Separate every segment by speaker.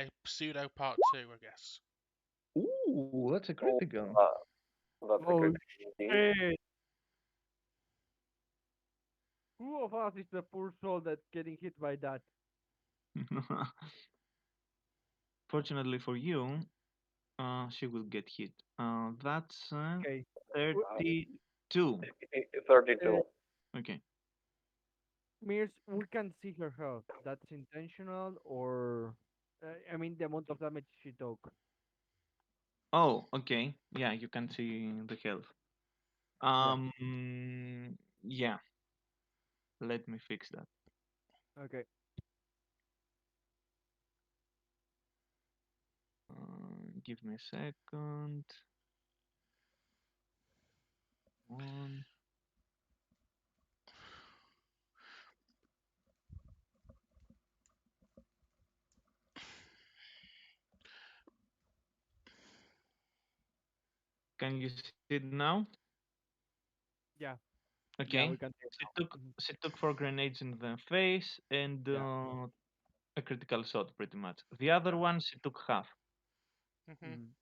Speaker 1: a pseudo part 2, I guess.
Speaker 2: Ooh, that's a
Speaker 3: Oh,
Speaker 2: critical.
Speaker 3: that's a
Speaker 4: Oh
Speaker 3: good indeed.
Speaker 4: shit! Who of us is the poor soul that's getting hit by that?
Speaker 2: Fortunately for you, she will get hit. That's
Speaker 4: Okay. Uh,
Speaker 2: 32.
Speaker 3: 32.
Speaker 2: Okay.
Speaker 4: Mears, we can see her health. That's intentional, or I mean, the amount of damage she took.
Speaker 2: Oh, okay. Yeah, you can see the health.
Speaker 4: Yeah.
Speaker 2: Yeah. Let me fix that.
Speaker 4: Okay.
Speaker 2: Give me a second. One. Can you see it now?
Speaker 4: Yeah.
Speaker 2: Okay.
Speaker 4: Yeah, we can see it
Speaker 2: She
Speaker 4: now.
Speaker 2: took she took 4 grenades in the face and
Speaker 4: Yeah.
Speaker 2: a critical shot, pretty much. The other
Speaker 4: Yeah.
Speaker 2: one she took half.
Speaker 1: Hmm.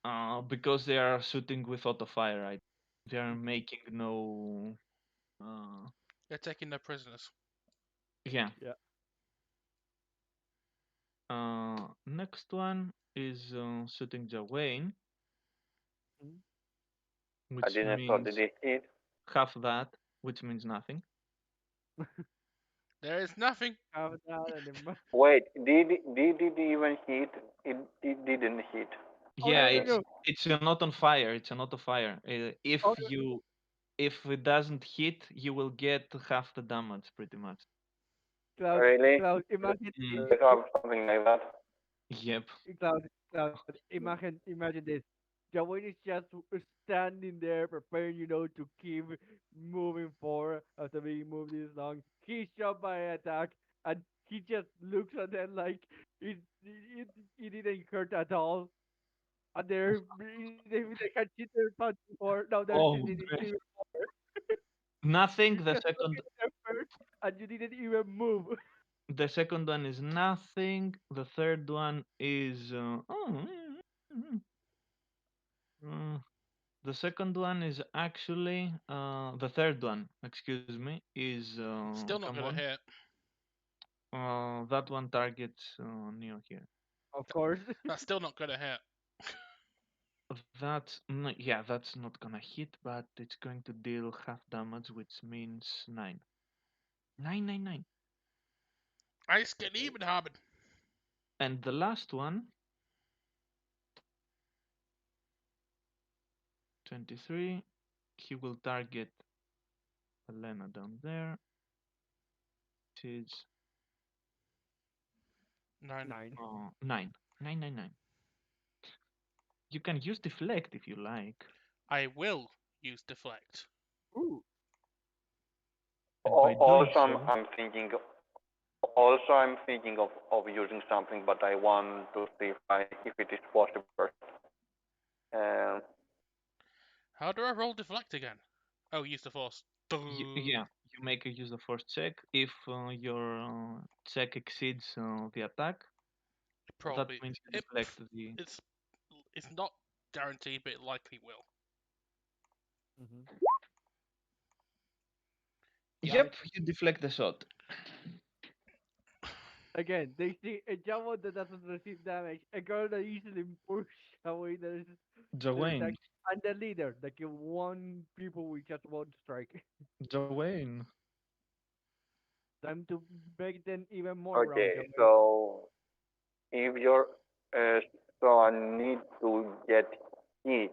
Speaker 4: Mhm.
Speaker 2: Because they are shooting with auto fire, right? They are
Speaker 4: Mhm.
Speaker 2: making no. Uh,
Speaker 1: They're taking their prisoners.
Speaker 2: yeah.
Speaker 4: Yeah.
Speaker 2: Next one is shooting Jawain,
Speaker 4: Mhm.
Speaker 3: I
Speaker 2: which
Speaker 3: didn't thought
Speaker 2: means
Speaker 3: it hit.
Speaker 2: half that, which means nothing.
Speaker 1: There is nothing.
Speaker 4: Have that and then
Speaker 3: Wait, did it even hit? It didn't hit.
Speaker 4: oh no
Speaker 2: Yeah,
Speaker 4: no no!
Speaker 2: it's a not on fire. It's a not on fire.
Speaker 4: Oh
Speaker 2: If it doesn't hit, you will get half the damage, pretty much.
Speaker 4: Cloud,
Speaker 3: Really?
Speaker 4: Cloud, imagine
Speaker 2: Mm,
Speaker 3: They have something like that.
Speaker 2: yep.
Speaker 4: Cloud, imagine this. Jawan is just standing there, preparing, to keep moving forward after being moved this long. He's shot by an attack, and he just looks at them like it didn't hurt at all. And they had hit their punch before. Now they're
Speaker 2: Oh,
Speaker 4: sitting
Speaker 2: great.
Speaker 4: even more.
Speaker 2: Nothing.
Speaker 4: You just look at them first, and you didn't even move.
Speaker 2: The second one is nothing. The third one is uh, the second one is actually the third one. Excuse me. Is
Speaker 1: It's still not
Speaker 2: come
Speaker 1: gonna
Speaker 2: on.
Speaker 1: hit.
Speaker 2: That one targets Neo here.
Speaker 4: Of course.
Speaker 1: That's still not gonna hit.
Speaker 2: Yeah, that's not gonna hit, but it's going to deal half damage, which means 9. 999.
Speaker 1: Ice can even haben.
Speaker 2: And the last one, 23. He will target Ellena down there. Which is
Speaker 1: 9.
Speaker 4: 9.
Speaker 2: 9. 999. You can use deflect if you like.
Speaker 1: I will use deflect.
Speaker 4: Ooh.
Speaker 2: And by doing
Speaker 3: Also, I'm,
Speaker 2: so,
Speaker 3: I'm thinking. Also, I'm thinking of using something, but I want to see if it is possible first. Um,
Speaker 1: How do I roll deflect again? Oh, use the force.
Speaker 2: yeah, you make a use of force check. If your check exceeds the attack, that
Speaker 1: Probably.
Speaker 2: means you
Speaker 1: It,
Speaker 2: deflect the.
Speaker 1: it's it's not guaranteed, but it likely will.
Speaker 4: Hmm.
Speaker 1: Yeah.
Speaker 2: Yep, you deflect the shot.
Speaker 4: Again, they see a Java that doesn't receive damage, a girl that easily push away the attack,
Speaker 2: Jawain.
Speaker 4: and the leader that can one people with just one strike.
Speaker 2: Jawain.
Speaker 4: Time to make them even more round,
Speaker 3: okay,
Speaker 4: Java.
Speaker 3: so if you're, uh, so I need to get hit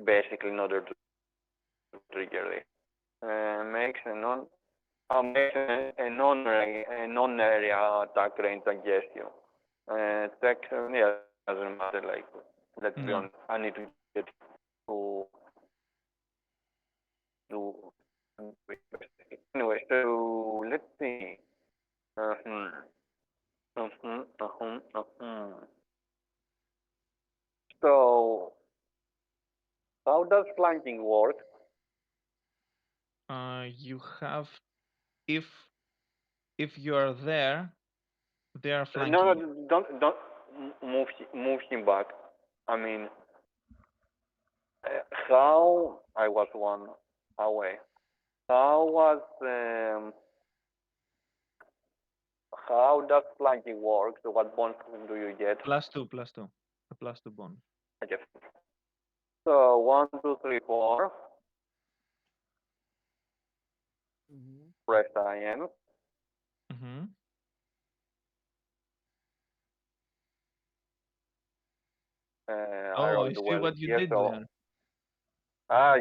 Speaker 3: basically in order to trigger this. Makes a non-area attack range against you. Check, yeah, doesn't matter. Like, let's be
Speaker 2: No.
Speaker 3: honest. I need to get to do. Anyway, so let's see. Uh-huh. Uh-huh. Uh-huh. Uh-huh. So, how does flanking work?
Speaker 2: You have if if you are there, They are
Speaker 3: No,
Speaker 2: flanking.
Speaker 3: don't move him back. I mean, how I was one away. How was how does flanking work? So what bonus do you get?
Speaker 2: +2, +2. A +2 bonus.
Speaker 3: I guess. So 1, 2, 3, 4.
Speaker 4: Mm-hmm.
Speaker 3: Press IN.
Speaker 2: Mm-hmm.
Speaker 3: I
Speaker 2: Oh, I
Speaker 3: rolled
Speaker 2: see
Speaker 3: well
Speaker 2: what you
Speaker 3: here,
Speaker 2: did
Speaker 3: so
Speaker 2: there.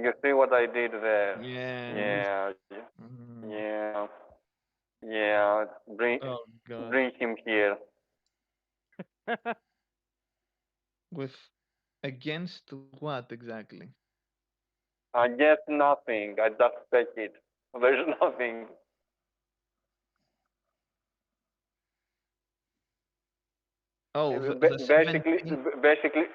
Speaker 3: you see what I did there.
Speaker 2: Yes.
Speaker 3: Yeah,
Speaker 2: Mm.
Speaker 3: yeah, yeah.
Speaker 2: Oh God.
Speaker 3: Bring him here.
Speaker 2: With against what exactly?
Speaker 3: I guess nothing. I just take it. There's nothing.
Speaker 2: Oh, the
Speaker 3: Basically,
Speaker 2: 17.
Speaker 3: basically,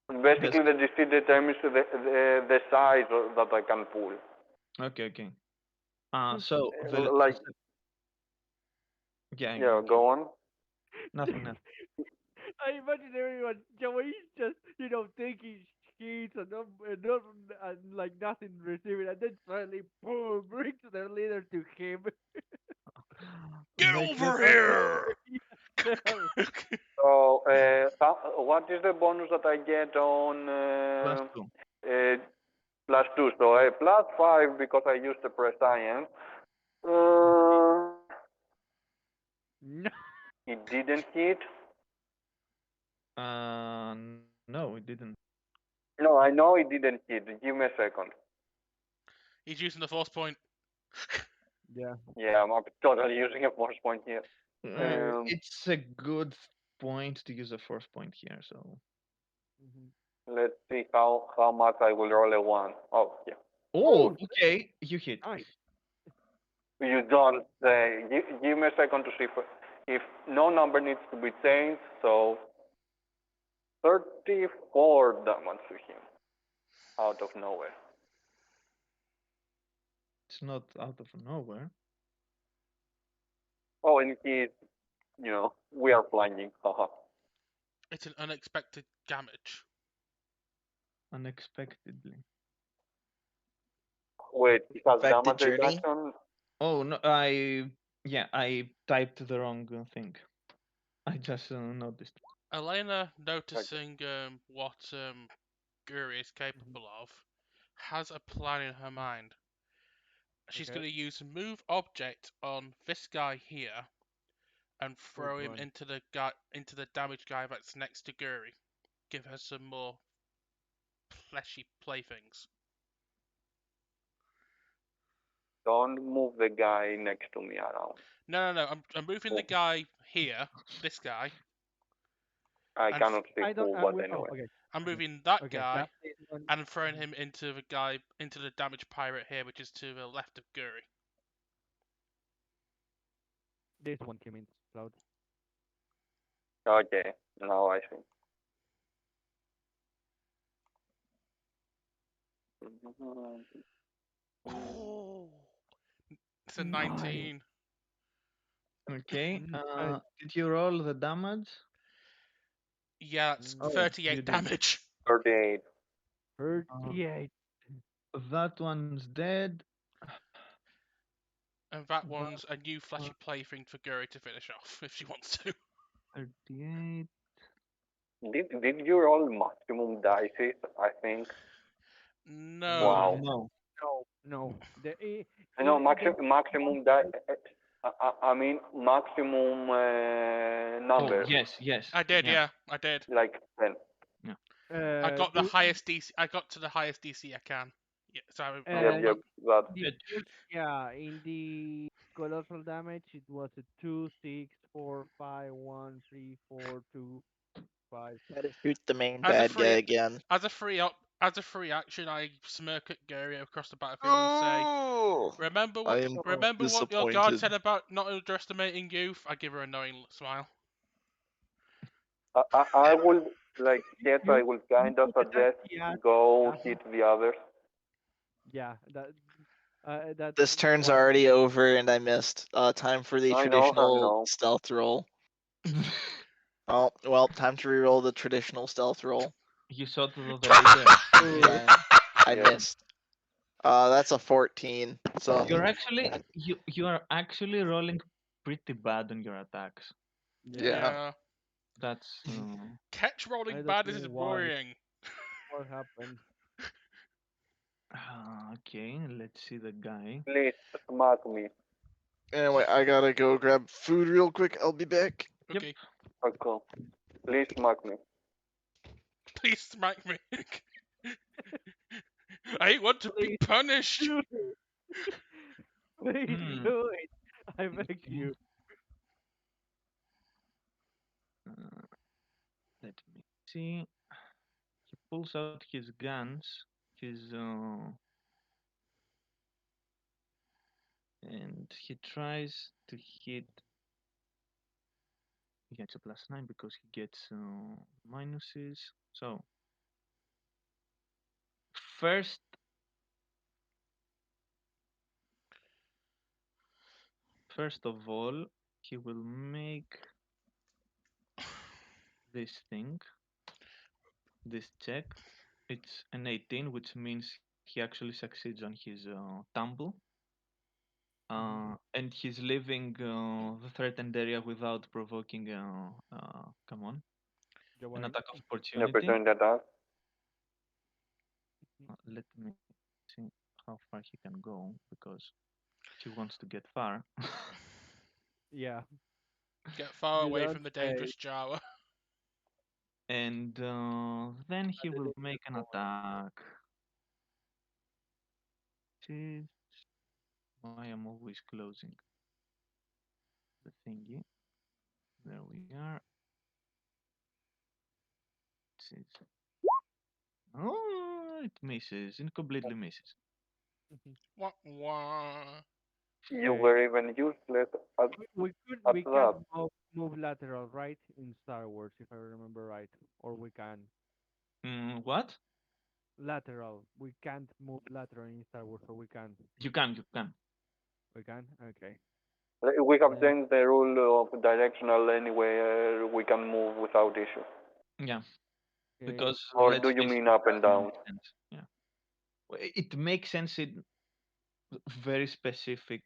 Speaker 2: This.
Speaker 3: basically, the DC determines the size that I can pull.
Speaker 2: Okay, okay. So
Speaker 3: Like,
Speaker 2: yeah,
Speaker 3: yeah, go on.
Speaker 2: nothing, nothing.
Speaker 4: I imagine everyone, Joey's just, taking sheets and like nothing receiving, and then suddenly, boom, brings their leader to him.
Speaker 1: Get
Speaker 2: They could.
Speaker 1: over here!
Speaker 3: So, what is the bonus that I get on
Speaker 2: +2.
Speaker 3: +2? So, +5 because I used the press science.
Speaker 4: No.
Speaker 3: It didn't hit.
Speaker 2: No, it didn't.
Speaker 3: No, I know it didn't hit. Give me a second.
Speaker 1: He's using the force point.
Speaker 4: Yeah.
Speaker 3: Yeah, I'm totally using a force point here. Um,
Speaker 2: It's a good point to use a force point here. So.
Speaker 4: Mm-hmm.
Speaker 3: let's see how much I will roll a one. Oh, yeah.
Speaker 2: Oh, okay. You hit.
Speaker 4: Nice.
Speaker 3: You don't say. Give me a second to see if no number needs to be changed. So 34 damage to him out of nowhere.
Speaker 2: It's not out of nowhere.
Speaker 3: Oh, and he's, we are flying. Haha.
Speaker 1: It's an unexpected damage.
Speaker 2: Unexpectedly.
Speaker 3: Wait, he has
Speaker 5: Affected
Speaker 3: damage
Speaker 5: journey.
Speaker 3: reduction.
Speaker 2: Oh no, I typed the wrong thing. I just noticed.
Speaker 1: Ellena,
Speaker 3: Okay.
Speaker 1: noticing what Guri is capable of, has a plan in her mind. She's
Speaker 4: Okay.
Speaker 1: going to use move object on this guy here and
Speaker 4: Oh,
Speaker 1: throw him
Speaker 4: God.
Speaker 1: into the damaged guy that's next to Guri. Give her some more fleshy playthings.
Speaker 3: Don't move the guy next to me around.
Speaker 1: No. I'm moving the
Speaker 3: Oh,
Speaker 1: guy here, this guy,
Speaker 3: I
Speaker 1: and
Speaker 3: cannot see
Speaker 4: I don't.
Speaker 3: who, but
Speaker 4: Oh,
Speaker 3: anyway.
Speaker 4: okay.
Speaker 1: I'm
Speaker 4: Okay.
Speaker 1: moving that
Speaker 4: Okay.
Speaker 1: guy
Speaker 4: That is one.
Speaker 1: and throwing
Speaker 4: Mhm.
Speaker 1: him into the damaged pirate here, which is to the left of Guri.
Speaker 4: This one came in cloud.
Speaker 3: Okay, now I see.
Speaker 1: Oh, it's a
Speaker 4: Nice.
Speaker 1: 19.
Speaker 2: Okay.
Speaker 4: Nice.
Speaker 2: Did you roll the damage?
Speaker 1: Yeah, it's
Speaker 2: Oh, you
Speaker 1: 38
Speaker 2: did.
Speaker 1: damage.
Speaker 3: 38.
Speaker 4: 38.
Speaker 2: That one's dead.
Speaker 1: And that
Speaker 2: That
Speaker 1: one's a new fleshy plaything for Guri to finish off if she wants to.
Speaker 2: 38.
Speaker 3: Did you roll maximum dices? I think.
Speaker 1: No.
Speaker 3: Wow.
Speaker 2: No.
Speaker 4: No. No.
Speaker 3: No,
Speaker 4: The
Speaker 3: maximum die. I mean maximum
Speaker 2: Oh,
Speaker 3: number,
Speaker 2: yes.
Speaker 1: I did,
Speaker 2: Yeah.
Speaker 1: yeah, I did.
Speaker 3: like 10.
Speaker 2: Yeah.
Speaker 1: I got the
Speaker 4: the
Speaker 1: highest DC. I got to the highest DC I can. Yeah, so
Speaker 3: Yep,
Speaker 4: and
Speaker 3: yep. That.
Speaker 4: the
Speaker 2: Good.
Speaker 4: first, yeah, in the colossal damage, it was a 2, 6, 4, 5, 1, 3, 4, 2, 5.
Speaker 5: Gotta shoot the main
Speaker 1: as a
Speaker 5: bad guy
Speaker 1: free
Speaker 5: again.
Speaker 1: as a free action, I smirk at Gary across the battlefield and say,
Speaker 5: Oh, I am
Speaker 4: Oh,
Speaker 1: Remember what your guard
Speaker 5: disappointed.
Speaker 1: said about not underestimating youth." I give her a knowing smile.
Speaker 3: I would like yes, I
Speaker 4: you
Speaker 3: would
Speaker 4: you
Speaker 3: kind of
Speaker 4: took a
Speaker 3: suggest
Speaker 4: tasty ass.
Speaker 3: go
Speaker 4: Yeah,
Speaker 3: hit the others.
Speaker 4: yeah. That's
Speaker 5: This turn's
Speaker 4: what.
Speaker 5: already over and I missed. Time for the
Speaker 3: I know, I
Speaker 5: traditional
Speaker 3: know.
Speaker 5: stealth roll. Oh, well, time to reroll the traditional stealth roll.
Speaker 2: You shot the leader.
Speaker 5: Yeah, I
Speaker 3: Yeah.
Speaker 5: missed. That's a 14. So
Speaker 2: You are actually rolling pretty bad on your attacks.
Speaker 4: Yeah.
Speaker 5: yeah.
Speaker 1: Yeah.
Speaker 2: That's
Speaker 1: Catch
Speaker 4: I
Speaker 1: rolling
Speaker 4: don't
Speaker 1: bad
Speaker 4: know
Speaker 1: is
Speaker 4: why.
Speaker 1: worrying.
Speaker 4: What happened?
Speaker 2: okay. Let's see the guy.
Speaker 3: Please smack me.
Speaker 5: Anyway, I gotta go grab food real quick. I'll be back.
Speaker 2: Yep.
Speaker 1: Okay.
Speaker 3: Okay. Please smack me.
Speaker 1: Please smack me. I want to be
Speaker 4: Please
Speaker 1: punished.
Speaker 4: do it. Please
Speaker 2: Hmm.
Speaker 4: do it. I beg
Speaker 2: Okay.
Speaker 4: you.
Speaker 2: Uh, let me see. He pulls out his guns. His and he tries to hit. He gets a +9 because he gets minuses. So first, first of all, he will make this thing, this check. It's an 18, which means he actually succeeds on his tumble. And he's leaving the threatened area without provoking, come on, an
Speaker 4: Giovanni.
Speaker 2: attack of
Speaker 3: The
Speaker 2: opportunity.
Speaker 3: opportunity attack.
Speaker 2: Let me see how far he can go because he wants to get far.
Speaker 4: Yeah.
Speaker 1: Get far
Speaker 4: You
Speaker 1: away
Speaker 4: don't
Speaker 1: from the
Speaker 4: say.
Speaker 1: dangerous Jawa.
Speaker 2: And then he
Speaker 4: And then
Speaker 2: will
Speaker 4: it's
Speaker 2: make an
Speaker 4: going.
Speaker 2: attack. Jeez, why I'm always closing the thingy. There we are. Jeez. Oh, it misses. It completely misses.
Speaker 1: Wah, wah.
Speaker 3: You
Speaker 4: Okay.
Speaker 3: were even useless at
Speaker 4: We can't
Speaker 3: that.
Speaker 4: move lateral, right? In Star Wars, if I remember right, or we can
Speaker 2: What?
Speaker 4: lateral. We can't move lateral in Star Wars, or we can.
Speaker 2: You can, you can.
Speaker 4: We can. Okay.
Speaker 3: We have
Speaker 4: Then
Speaker 3: changed the rule of directional anyway. We can move without issue.
Speaker 2: Yeah,
Speaker 4: okay.
Speaker 2: because
Speaker 3: Or
Speaker 2: let's
Speaker 3: do you
Speaker 2: face it,
Speaker 3: mean
Speaker 2: it
Speaker 3: up and
Speaker 2: doesn't
Speaker 3: down?
Speaker 2: make sense. Yeah, it makes sense in very specific.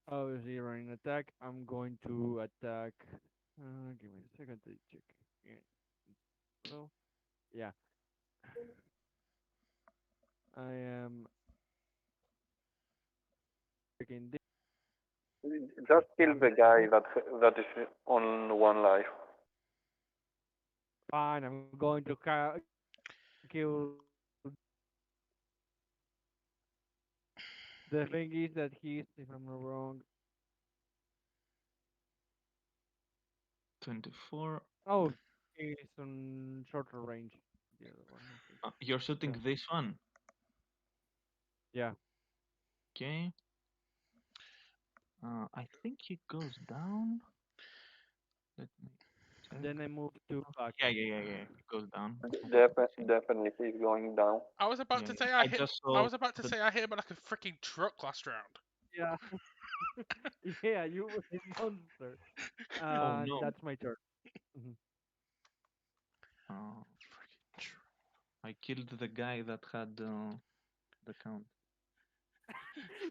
Speaker 4: Obviously, running attack. I'm going to attack. Give me a second to check. Yeah. So, yeah. I am taking this.
Speaker 3: Just kill the
Speaker 4: Damage.
Speaker 3: guy that is on one life.
Speaker 4: Fine. I'm going to kill the thing is that he's, if I'm not wrong.
Speaker 2: 24.
Speaker 4: Oh, he's on shorter range. The other one, okay.
Speaker 2: You're shooting
Speaker 4: Yeah.
Speaker 2: this one.
Speaker 4: Yeah.
Speaker 2: Okay. I think he goes down. Let me check.
Speaker 4: Then I move to back.
Speaker 2: Yeah. He goes down. Let me see.
Speaker 3: Definitely he's going down.
Speaker 1: I was about
Speaker 2: Yeah,
Speaker 1: to
Speaker 2: yeah.
Speaker 1: say
Speaker 2: I just
Speaker 1: I
Speaker 2: saw
Speaker 1: was about to
Speaker 2: the.
Speaker 1: say I hit him like a freaking truck last round.
Speaker 4: Yeah. Yeah, you were a monster.
Speaker 2: Oh
Speaker 4: And
Speaker 2: no.
Speaker 4: that's my turn. Mhm.
Speaker 2: Uh, I killed the guy that had the count.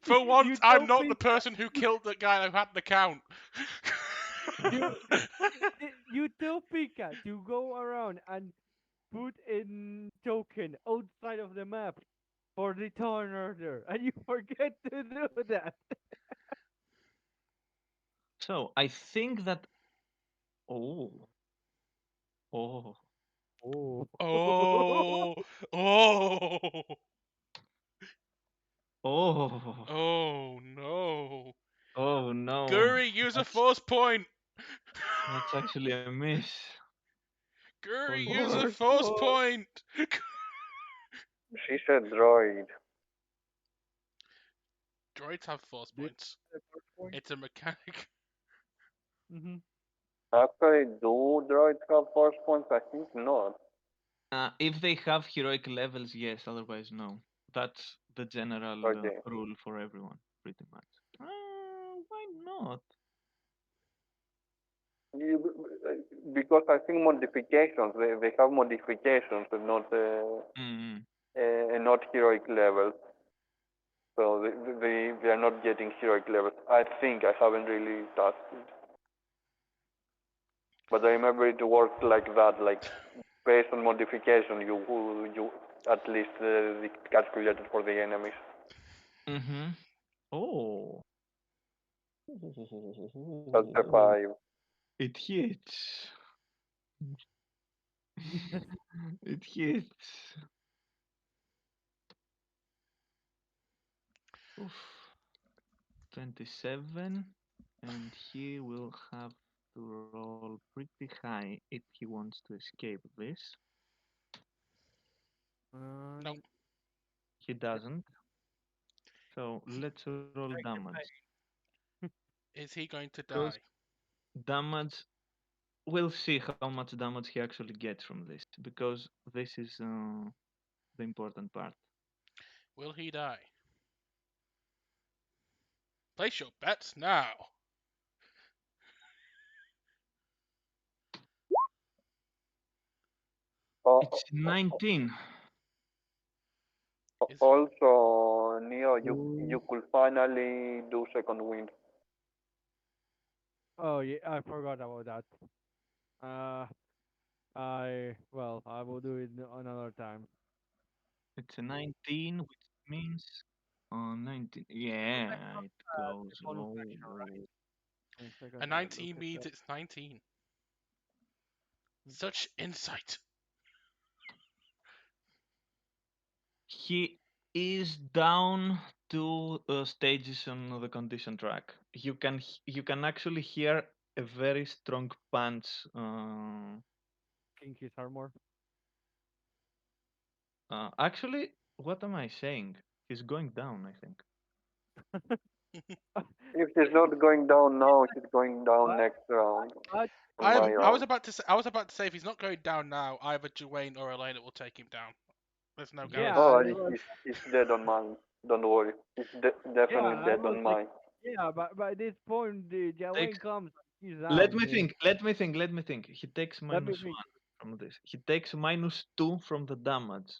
Speaker 1: For once,
Speaker 4: You
Speaker 1: I'm
Speaker 4: tell
Speaker 1: not the
Speaker 4: me
Speaker 1: person who killed the guy who had the count.
Speaker 4: you you tell Pika to go around and put in token outside of the map for the turn order, and you forget to do that.
Speaker 2: So I think that. Oh. Oh.
Speaker 4: Oh.
Speaker 1: Oh, oh,
Speaker 2: Oh.
Speaker 1: oh no.
Speaker 2: Oh no.
Speaker 1: Guri, use a
Speaker 2: That's
Speaker 1: force point.
Speaker 2: that's actually a miss.
Speaker 1: Guri,
Speaker 2: Holy
Speaker 1: use a
Speaker 2: shit.
Speaker 4: Force
Speaker 1: force
Speaker 4: point.
Speaker 1: point.
Speaker 3: She said droid.
Speaker 1: Droids have force
Speaker 4: Did
Speaker 1: points.
Speaker 4: the force point?
Speaker 1: It's a mechanic.
Speaker 4: Mm-hmm.
Speaker 3: Actually, do droids have force points? I think not.
Speaker 2: If they have heroic levels, yes. Otherwise, no. That's the general
Speaker 3: Okay.
Speaker 2: rule for everyone, pretty much. Why not?
Speaker 3: because I think modifications, they have modifications and
Speaker 2: Mm.
Speaker 3: not heroic levels. So they are not getting heroic levels. I think I haven't really touched it, but I remember it worked like that. Like based on modification, you at least calculated for the enemies.
Speaker 2: Mm-hmm. Oh.
Speaker 3: That's the five.
Speaker 2: It hits. It hits. Oof. 27. And he will have to roll pretty high if he wants to escape this.
Speaker 1: Nope.
Speaker 2: He doesn't. So let's roll damage.
Speaker 1: Is he going to
Speaker 2: Because
Speaker 1: die?
Speaker 2: damage, we'll see how much damage he actually gets from this. Because this is the important part.
Speaker 1: Will he die? Place your bets now.
Speaker 2: It's 19.
Speaker 1: Is
Speaker 3: Also, Neo,
Speaker 2: Ooh.
Speaker 3: you could finally do second wind.
Speaker 4: Oh yeah, I forgot about that. Uh, I will do it another time.
Speaker 2: It's a 19, which means 19. Yeah, it goes.
Speaker 4: Bonus
Speaker 2: Oh,
Speaker 4: action, right?
Speaker 2: oh.
Speaker 4: One second,
Speaker 1: a
Speaker 4: I look
Speaker 1: 19
Speaker 4: at
Speaker 1: means
Speaker 4: that.
Speaker 1: it's 19? Such insight.
Speaker 2: He is down two stages on the condition track. You can actually hear a very strong punch.
Speaker 4: King his armor.
Speaker 2: Actually, what am I saying? He's going down, I think.
Speaker 3: If he's not going down now, he's going down
Speaker 4: What?
Speaker 3: next round
Speaker 4: What?
Speaker 3: on my
Speaker 1: I
Speaker 3: round.
Speaker 1: was about to say if he's not going down now, either Dwayne or Ellena will take him down. There's no
Speaker 4: Yeah,
Speaker 2: Yes.
Speaker 3: Oh,
Speaker 4: I was.
Speaker 3: he's dead on mine. Don't worry, he's
Speaker 4: Yeah,
Speaker 3: definitely
Speaker 4: I
Speaker 3: dead
Speaker 4: was
Speaker 3: on
Speaker 4: like,
Speaker 3: mine.
Speaker 4: yeah. But by this point, the Jawain
Speaker 2: Takes.
Speaker 4: comes. He's
Speaker 2: Let
Speaker 4: down.
Speaker 2: me think. Let me think. Let me think. He takes
Speaker 4: Let me
Speaker 2: minus
Speaker 4: think.
Speaker 2: one from this. He takes minus two from the damage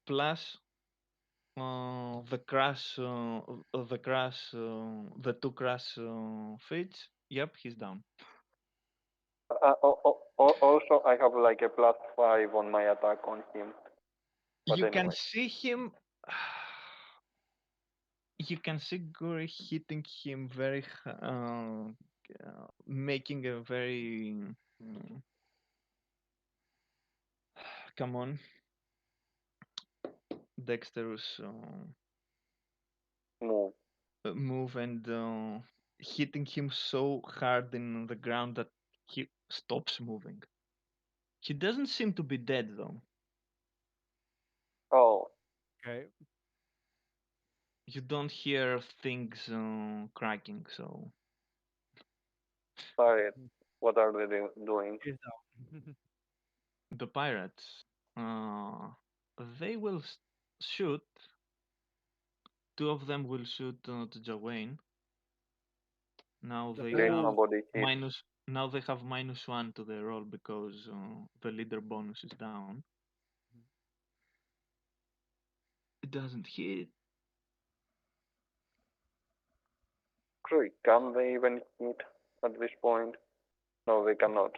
Speaker 2: plus the two crash feats. Yep, he's down.
Speaker 3: Also, I have like a +5 on my attack on him. But
Speaker 2: You can
Speaker 3: anyway,
Speaker 2: see him. You can see Guri hitting him making a very come on, dexterous
Speaker 3: move.
Speaker 2: move and hitting him so hard in the ground that he stops moving. He doesn't seem to be dead though.
Speaker 3: Oh,
Speaker 4: Okay.
Speaker 2: You don't hear things cracking, so
Speaker 3: sorry. What are they doing?
Speaker 4: He's down.
Speaker 2: the pirates uh, they will shoot. Two of them will shoot to Jawain. Now
Speaker 4: The
Speaker 2: they
Speaker 3: Please,
Speaker 4: first
Speaker 2: have
Speaker 4: one.
Speaker 3: somebody hit.
Speaker 2: minus. Now they have minus one to their roll because the leader bonus is down. It doesn't hit.
Speaker 3: Crew, can they even hit at this point? No, they cannot.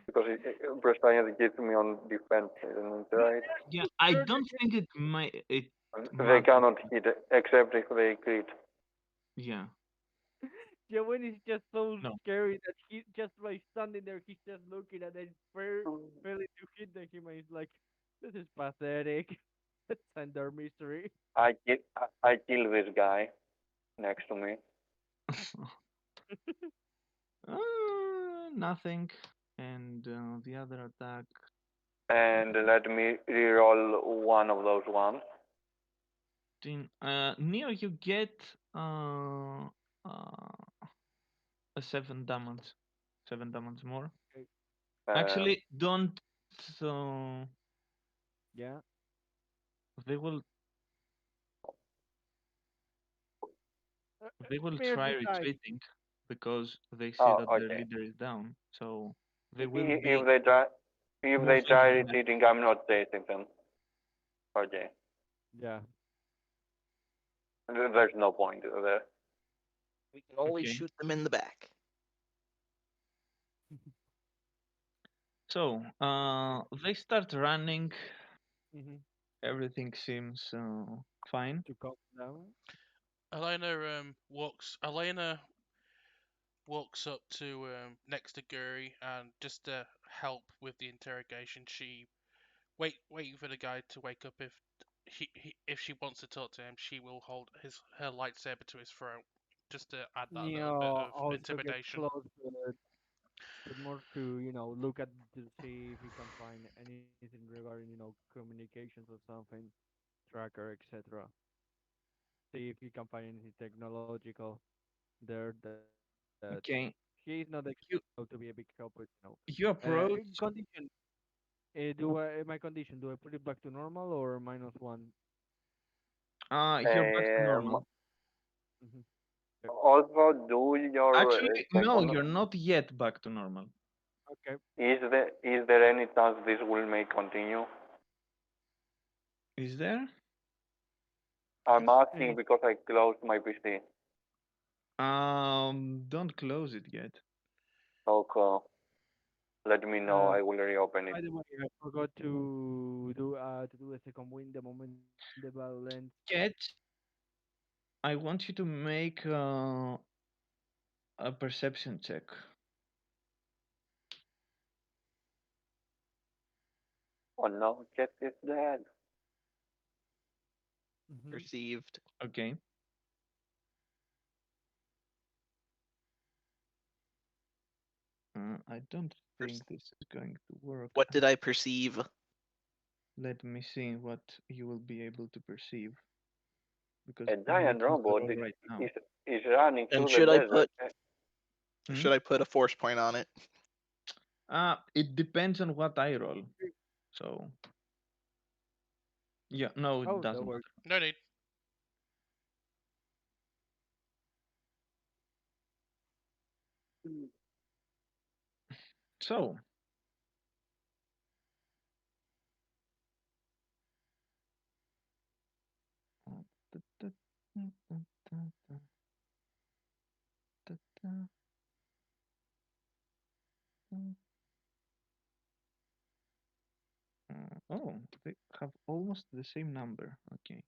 Speaker 3: Because Brescians gives me on defense, isn't it right?
Speaker 2: Yeah, I don't think it
Speaker 3: They
Speaker 2: matters.
Speaker 3: cannot hit except if they crit.
Speaker 2: Yeah,
Speaker 4: Jawain is just so
Speaker 2: no.
Speaker 4: scary that he just by standing there, he's just looking and then failing to hit the him. And he's like, "This is pathetic." That's under mystery.
Speaker 3: I kill this guy next to me.
Speaker 2: Nothing. And the other attack.
Speaker 3: And let me reroll one of those ones.
Speaker 2: Neo, you get a 7 damage. 7 damage more.
Speaker 4: Okay.
Speaker 3: Um,
Speaker 2: Actually, don't. So
Speaker 4: Yeah.
Speaker 2: they will.
Speaker 4: Uh,
Speaker 2: They will
Speaker 4: Mere
Speaker 2: try
Speaker 4: decide.
Speaker 2: retreating. because they see
Speaker 3: Oh,
Speaker 2: that their
Speaker 3: okay.
Speaker 2: leader is down. So they will be
Speaker 3: If they try, if they
Speaker 2: moving
Speaker 3: try
Speaker 2: in the
Speaker 3: retreating, I'm not chasing them. Okay.
Speaker 4: Yeah.
Speaker 3: There's no point there.
Speaker 6: We can always
Speaker 2: Okay.
Speaker 6: shoot them in the back.
Speaker 2: So they start running.
Speaker 4: Mm-hmm.
Speaker 2: Everything seems fine.
Speaker 4: To calm down.
Speaker 1: Ellena walks up to next to Guri, and just to help with the interrogation, she waiting for the guy to wake up. If she wants to talk to him, she will hold her lightsaber to his throat, just to add that little bit
Speaker 4: Neo
Speaker 1: of
Speaker 4: also gets
Speaker 1: intimidation.
Speaker 4: close, but more to look at to see if he can find anything regarding communications or something, tracker, etc. See if he can find anything technological there that he is
Speaker 2: Okay.
Speaker 4: not expected to be a big help, but
Speaker 2: You approach.
Speaker 4: condition. Do I my condition? Do I put it back to normal or -1?
Speaker 2: You're back to
Speaker 3: Um,
Speaker 2: normal.
Speaker 4: Mm-hmm.
Speaker 3: Also, do your
Speaker 2: Actually, no,
Speaker 3: second.
Speaker 2: you're not yet back to normal.
Speaker 4: Okay.
Speaker 3: Is there any chance this will may continue?
Speaker 2: Is there?
Speaker 3: I'm
Speaker 4: Any
Speaker 3: asking because I closed my PC.
Speaker 2: Don't close it yet.
Speaker 3: Okay. Let me know.
Speaker 4: uh
Speaker 3: I will reopen it.
Speaker 4: by the way, I forgot to do a second win the moment the battle ends.
Speaker 2: Sketch. I want you to make a perception check.
Speaker 3: Oh no, Jet is dead.
Speaker 4: Mm-hmm.
Speaker 6: Perceived.
Speaker 2: Okay. I don't
Speaker 6: Perce-
Speaker 2: think this is going to work.
Speaker 6: What did I perceive?
Speaker 2: Let me see what you will be able to perceive because
Speaker 3: A
Speaker 2: I'm
Speaker 3: giant
Speaker 2: making the
Speaker 3: robot
Speaker 2: roll right now.
Speaker 3: is running
Speaker 6: And
Speaker 3: through the
Speaker 6: should I
Speaker 3: desert.
Speaker 6: put
Speaker 2: Hmm?
Speaker 6: should I put a force point on it?
Speaker 2: It depends on what I roll. So yeah, no, it
Speaker 4: Oh, that
Speaker 2: doesn't
Speaker 4: works.
Speaker 2: matter.
Speaker 1: No need.
Speaker 2: So oh, they have almost the same number. Okay.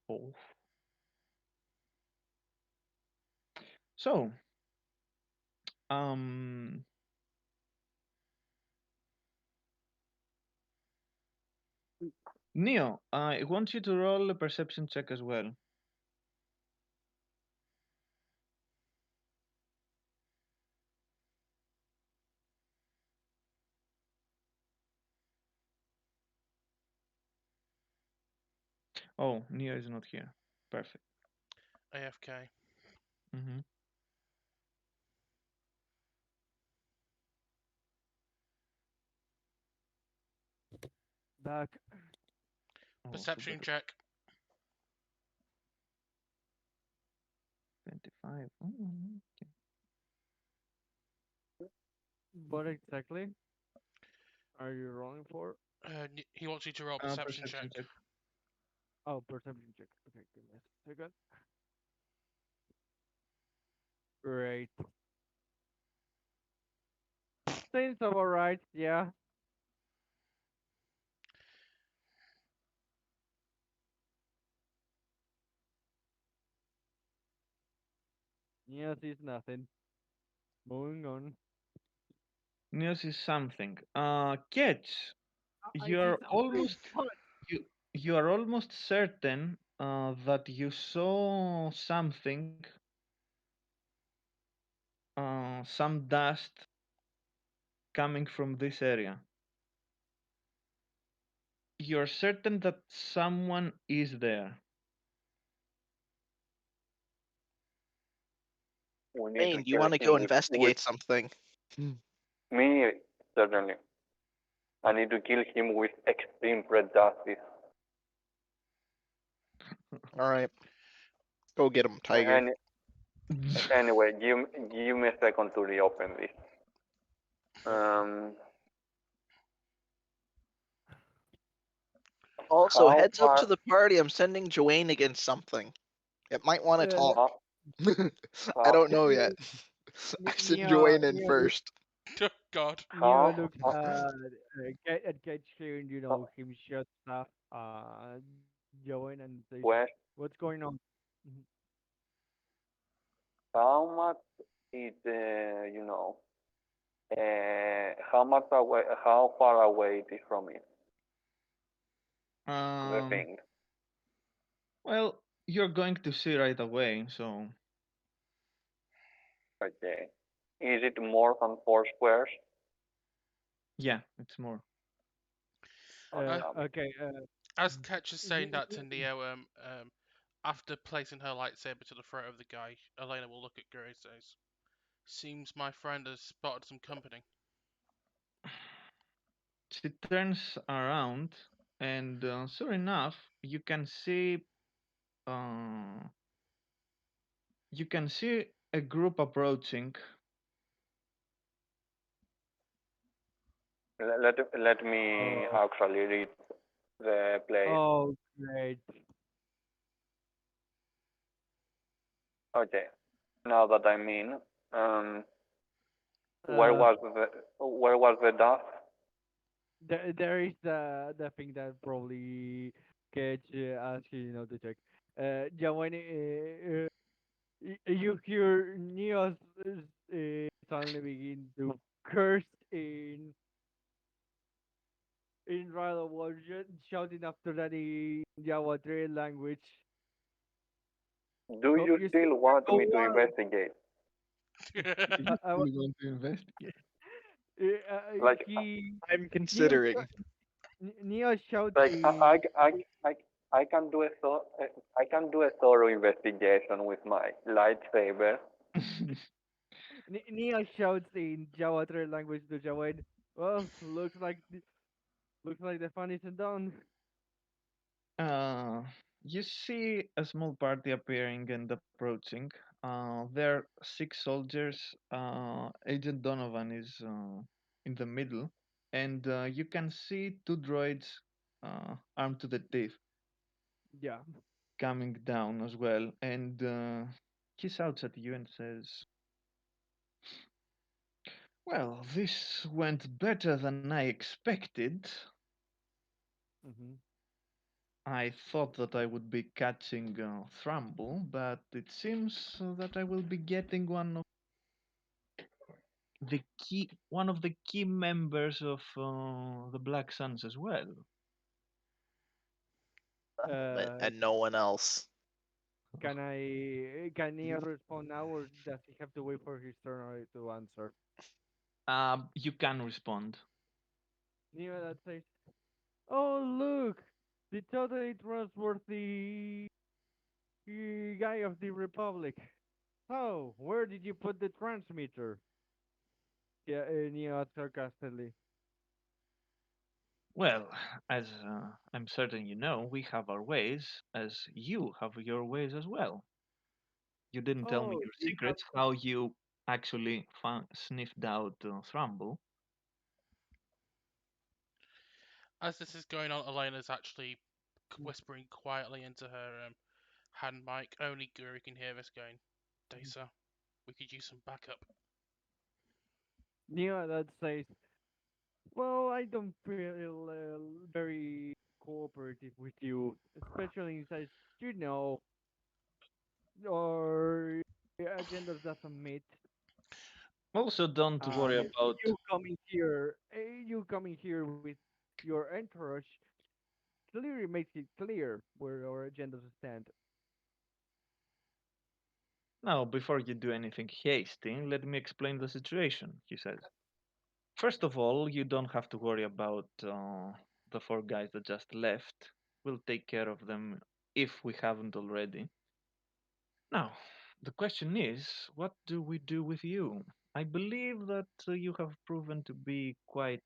Speaker 2: Oh. So, um, Neo, I want you to roll a perception check as well. Oh, Neo is not here. Perfect.
Speaker 1: AFK.
Speaker 2: Mm-hmm.
Speaker 4: Back.
Speaker 2: Oh, so
Speaker 1: Perception
Speaker 2: that
Speaker 1: check.
Speaker 2: 25. Okay.
Speaker 4: What exactly are you rolling for?
Speaker 1: He wants you to roll a perception check.
Speaker 2: Perception check.
Speaker 4: Oh, perception check. Okay, give me a second. Great. Seems alright, yeah. Yes, it's nothing. Moving on.
Speaker 2: Neo is something. Catch.
Speaker 4: I see
Speaker 2: You're
Speaker 4: something
Speaker 2: almost
Speaker 4: fun.
Speaker 2: you you are almost certain that you saw something, some dust coming from this area. You're certain that someone is there.
Speaker 3: We need to
Speaker 6: Bane, do you
Speaker 3: kill
Speaker 6: want to go
Speaker 3: him with
Speaker 6: investigate something?
Speaker 3: me certainly. I need to kill him with extreme red justice.
Speaker 6: All right, go get him, Tiger.
Speaker 3: And Anyway, give me a second to reopen this. Um,
Speaker 6: Also,
Speaker 3: how
Speaker 6: heads up
Speaker 3: far?
Speaker 6: to the party. I'm sending Joanne against something. It might want to talk.
Speaker 3: How,
Speaker 6: I
Speaker 3: how,
Speaker 6: don't know yet. I sent
Speaker 4: Neo,
Speaker 6: Joanne in first.
Speaker 1: Oh God.
Speaker 4: Neo
Speaker 3: how,
Speaker 4: looks at Cage hearing, him shut stuff, Joanne and says,
Speaker 3: where,
Speaker 4: "What's going on?" Mhm.
Speaker 3: how much is how much away, how far away it is from it, the
Speaker 2: Um,
Speaker 3: thing.
Speaker 2: well, you're going to see right away, so
Speaker 3: Okay. Is it more than 4 squares?
Speaker 2: yeah, it's more.
Speaker 1: Uh,
Speaker 3: Awesome.
Speaker 4: Okay.
Speaker 1: as Ketch is saying
Speaker 4: Ni-
Speaker 1: that to Neo, after placing her lightsaber to the throat of the guy, Elena will look at Guru and says, "Seems my friend has spotted some company."
Speaker 2: She turns around, and sure enough, uh, you can see a group approaching.
Speaker 3: Let me
Speaker 4: oh,
Speaker 3: actually read the place.
Speaker 4: oh, great.
Speaker 3: Okay. Now that I'm in, um, where
Speaker 4: Uh,
Speaker 3: was the where was the dust?
Speaker 4: there is the thing that probably Cage asks you, to check. Joanne, you hear Neos suddenly begin to curse in rather words, shouting after that in Jawatre language.
Speaker 3: Do
Speaker 4: Hope
Speaker 3: you
Speaker 4: you
Speaker 3: still
Speaker 4: still
Speaker 3: want
Speaker 4: go
Speaker 3: me to
Speaker 4: well.
Speaker 3: investigate?
Speaker 2: Do you still want to investigate?
Speaker 3: Like
Speaker 4: He
Speaker 6: I'm
Speaker 4: Neo
Speaker 6: considering.
Speaker 4: Neo shouts
Speaker 3: like
Speaker 4: in.
Speaker 3: I can do I can do a thorough investigation with my lightsaber.
Speaker 4: Neo shouts in Jawatre language to Jawed. Well, looks like the fun isn't done.
Speaker 2: uh, you see a small party appearing and approaching. There are 6 soldiers. Agent Donovan is in the middle, and you can see 2 droids armed to the teeth
Speaker 4: Yeah.
Speaker 2: coming down as well. And he shouts at you and says, "Well, this went better than I expected.
Speaker 4: Hmm.
Speaker 2: I thought that I would be catching Thrumble, but it seems that I will be getting one of the key members of the Black Suns as well."
Speaker 6: And,
Speaker 4: Uh,
Speaker 6: and no one else.
Speaker 4: can Neo respond now, or does he have to wait for his turn to answer?
Speaker 2: You can respond.
Speaker 4: Neo that says, "Oh look, the totally trustworthy guy of the Republic. So, where did you put the transmitter?" Yeah, Neo asked sarcastically.
Speaker 2: Well, as I'm certain you know, we have our ways, as you have your ways as well. You didn't tell me
Speaker 4: Oh,
Speaker 2: your
Speaker 4: you have.
Speaker 2: secrets, how you actually sniffed out Thrumble.
Speaker 1: As this is going on, Elena's actually whispering quietly into her hand mic. Only Guru can hear this going, "Dasa, we could use some backup."
Speaker 4: Neo that says, "Well, I don't feel very cooperative with you, especially since you know our agendas doesn't meet.
Speaker 2: Also, don't worry
Speaker 4: And
Speaker 2: about.
Speaker 4: you coming here with your entourage clearly makes it clear where our agendas stand."
Speaker 2: Now, before you do anything hasty, let me explain the situation, he says. First of all, you don't have to worry about the 4 guys that just left. We'll take care of them if we haven't already. Now, the question is, what do we do with you? I believe that you have proven to be quite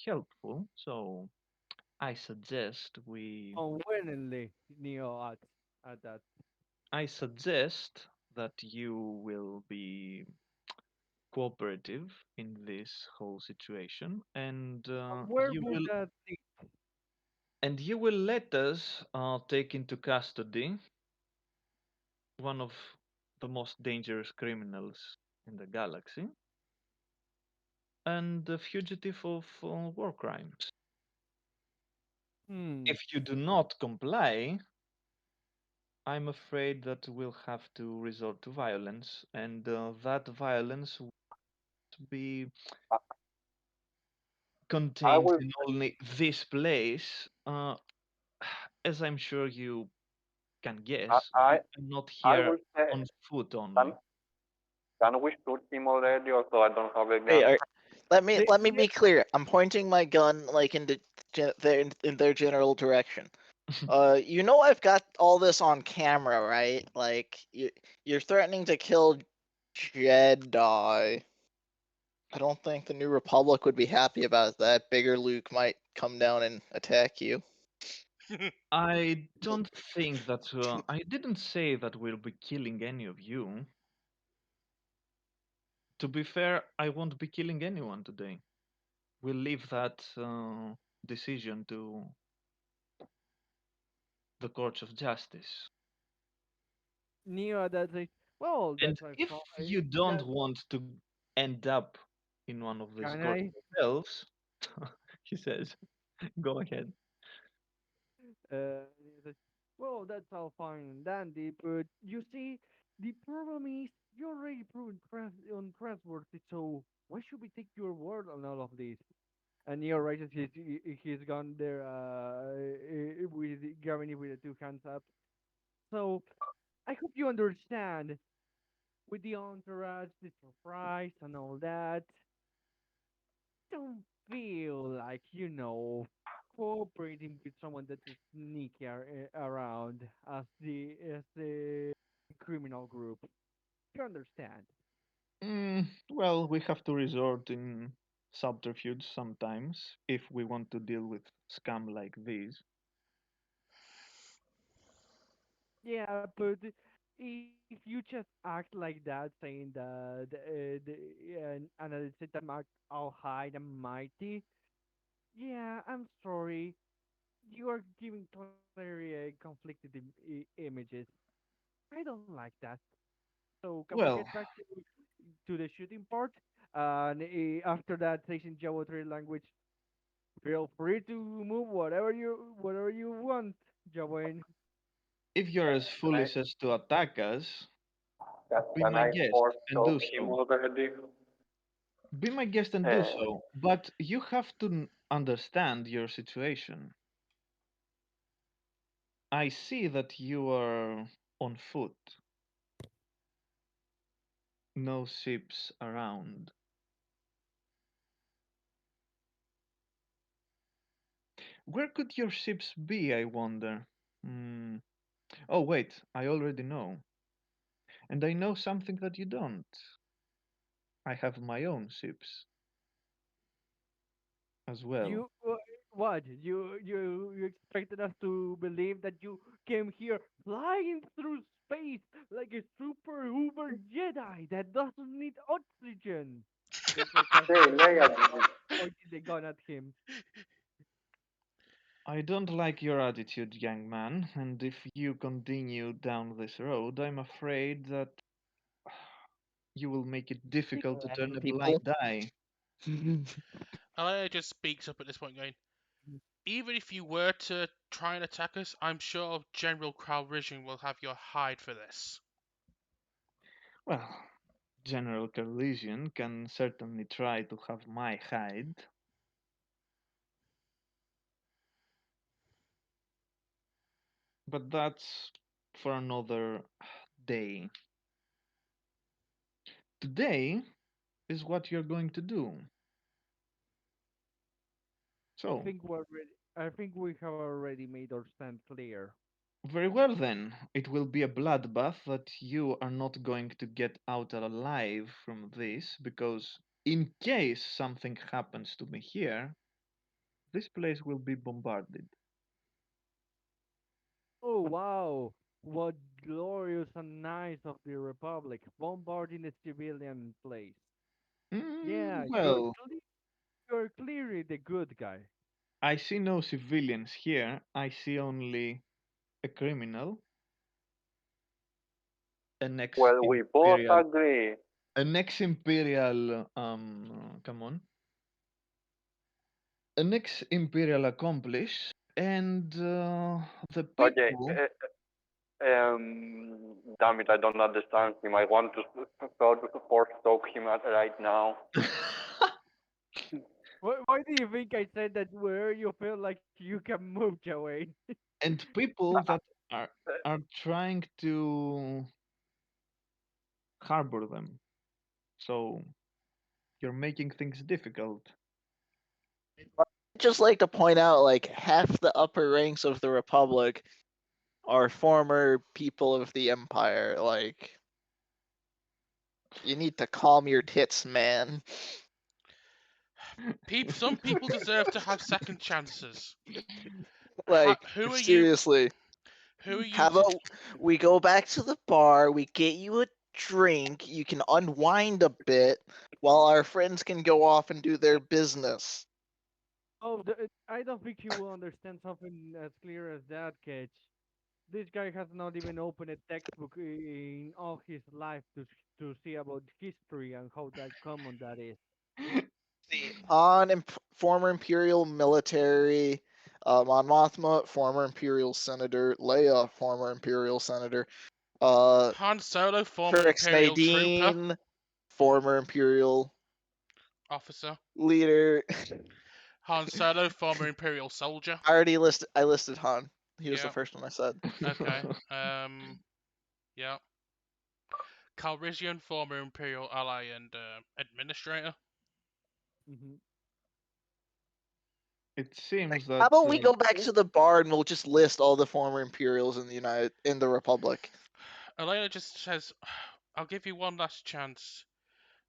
Speaker 2: helpful, so I suggest we
Speaker 4: Unwillingly, Neo at that.
Speaker 2: I suggest that you will be cooperative in this whole situation, and
Speaker 4: Where would that thing?
Speaker 2: you will let us take into custody one of the most dangerous criminals in the galaxy and a fugitive of war crimes.
Speaker 4: Hmm.
Speaker 2: If you do not comply, I'm afraid that we'll have to resort to violence, and that violence will be
Speaker 3: I, I
Speaker 2: contained
Speaker 3: will
Speaker 2: in only this place. As I'm sure you can
Speaker 3: I
Speaker 2: guess,
Speaker 3: I,
Speaker 2: I'm not
Speaker 3: I
Speaker 2: here
Speaker 3: will say
Speaker 2: on foot
Speaker 3: can
Speaker 2: only.
Speaker 3: can we shoot him already? Also, I don't have a
Speaker 6: Wait,
Speaker 3: gun.
Speaker 6: let me
Speaker 4: They
Speaker 6: be clear. I'm pointing my gun like in their general direction. You know I've got all this on camera, right? Like you're threatening to kill Jedi. I don't think the New Republic would be happy about that. Bigger Luke might come down and attack you.
Speaker 2: I don't think that. I didn't say that we'll be killing any of you. To be fair, I won't be killing anyone today. We'll leave that decision to the courts of justice.
Speaker 4: Neo that like, well,
Speaker 2: And
Speaker 4: that's like
Speaker 2: if you
Speaker 4: fine.
Speaker 2: don't
Speaker 4: That
Speaker 2: want to end up in one of these
Speaker 4: can
Speaker 2: courts
Speaker 4: I?
Speaker 2: of elves, he says, go ahead.
Speaker 4: He's like, well, that's all fine and dandy, but you see, the problem is you already proven untrustworthy. So why should we take your word on all of this? And Neo raises his gun there, with grabbing it with the two hands up. So I hope you understand with the entourage, the surprise, and all that. Don't feel like cooperating with someone that's sneaky around as the criminal group. You understand?
Speaker 2: Well, we have to resort in subterfuge sometimes if we want to deal with scam like these.
Speaker 4: Yeah, but if you just act like that, saying that and at the same time act all high and mighty, yeah, I'm sorry, you are giving clearly conflicted images. I don't like that. So can we get
Speaker 2: Well,
Speaker 4: back to the shooting part? And after that, says in Java 3 language, feel free to move whatever you want, Jawain.
Speaker 2: if you're as
Speaker 3: Can I
Speaker 2: foolish as to attack us, be
Speaker 3: can
Speaker 2: my
Speaker 3: I
Speaker 2: guest
Speaker 3: force
Speaker 2: and
Speaker 3: choke
Speaker 2: do
Speaker 3: him
Speaker 2: so.
Speaker 3: already?
Speaker 2: Be my guest and do
Speaker 3: Uh,
Speaker 2: so. But you have to understand your situation. I see that you are on foot, no ships around. Where could your ships be, I wonder? Hmm. Oh, wait, I already know. And I know something that you don't. I have my own ships as well.
Speaker 4: You what? You expected us to believe that you came here flying through space like a super uber Jedi that doesn't need oxygen. They
Speaker 3: hey,
Speaker 4: sarcastically
Speaker 3: Leia
Speaker 4: remarked,
Speaker 3: did it.
Speaker 4: pointing the gun at him.
Speaker 2: I don't like your attitude, young man, and if you continue down this road, I'm afraid that you will make it difficult to turn
Speaker 6: Letting
Speaker 2: a
Speaker 6: people.
Speaker 2: blind eye.
Speaker 1: Alea just speaks up at this point, going, even if you were to try and attack us, I'm sure General Calrissian will have your hide for this.
Speaker 2: Well, General Carlesian can certainly try to have my hide, but that's for another day. Today is what you're going to do.
Speaker 4: I
Speaker 2: So,
Speaker 4: think we have already made our stand clear.
Speaker 2: very well then. It will be a bloodbath that you are not going to get out alive from this because in case something happens to me here, this place will be bombarded.
Speaker 4: Oh wow! what glorious and nice of the Republic, bombarding a civilian place. Yeah,
Speaker 2: Well,
Speaker 4: you're clearly the good guy.
Speaker 2: I see no civilians here. I see only a criminal, an
Speaker 3: Well, we both
Speaker 2: ex-imperial,
Speaker 3: agree.
Speaker 2: come on, an ex-imperial accomplice, and the
Speaker 3: Okay.
Speaker 2: people.
Speaker 3: Damn it, I don't understand him. I want to sort of force talk him at right now.
Speaker 4: Why do you think I said that where you feel like you can move, Joey?
Speaker 2: and people that are are trying to harbor them. So you're making things difficult.
Speaker 6: I'd just like to point out, like, half the upper ranks of the Republic are former people of the Empire. Like, you need to calm your tits, man.
Speaker 1: Some people deserve to have second chances.
Speaker 6: Like,
Speaker 1: Who are you?
Speaker 6: seriously.
Speaker 1: Who are you
Speaker 6: How
Speaker 1: to?
Speaker 6: about we go back to the bar, we get you a drink, you can unwind a bit while our friends can go off and do their business.
Speaker 4: Oh, I don't think you will understand something as clear as that, Catch. This guy has not even opened a textbook in all his life to see about history and how that common that is.
Speaker 6: See, former Imperial military, Mon Mothma, former Imperial senator, Leia, former Imperial senator, uh,
Speaker 1: Han Solo, former
Speaker 6: Trix
Speaker 1: Imperial trooper
Speaker 6: Nadine, former Imperial
Speaker 1: officer.
Speaker 6: leader.
Speaker 1: Han Solo, former Imperial soldier.
Speaker 6: I listed Han. He was the
Speaker 1: Yeah.
Speaker 6: first one I said.
Speaker 1: Okay. Yeah. Calrissian, former Imperial ally and administrator.
Speaker 4: Hmm.
Speaker 2: It seems
Speaker 6: How
Speaker 2: that
Speaker 6: about we go back to the bar and we'll just list all the former Imperials in the Republic?
Speaker 1: Ellena just says, "I'll give you one last chance.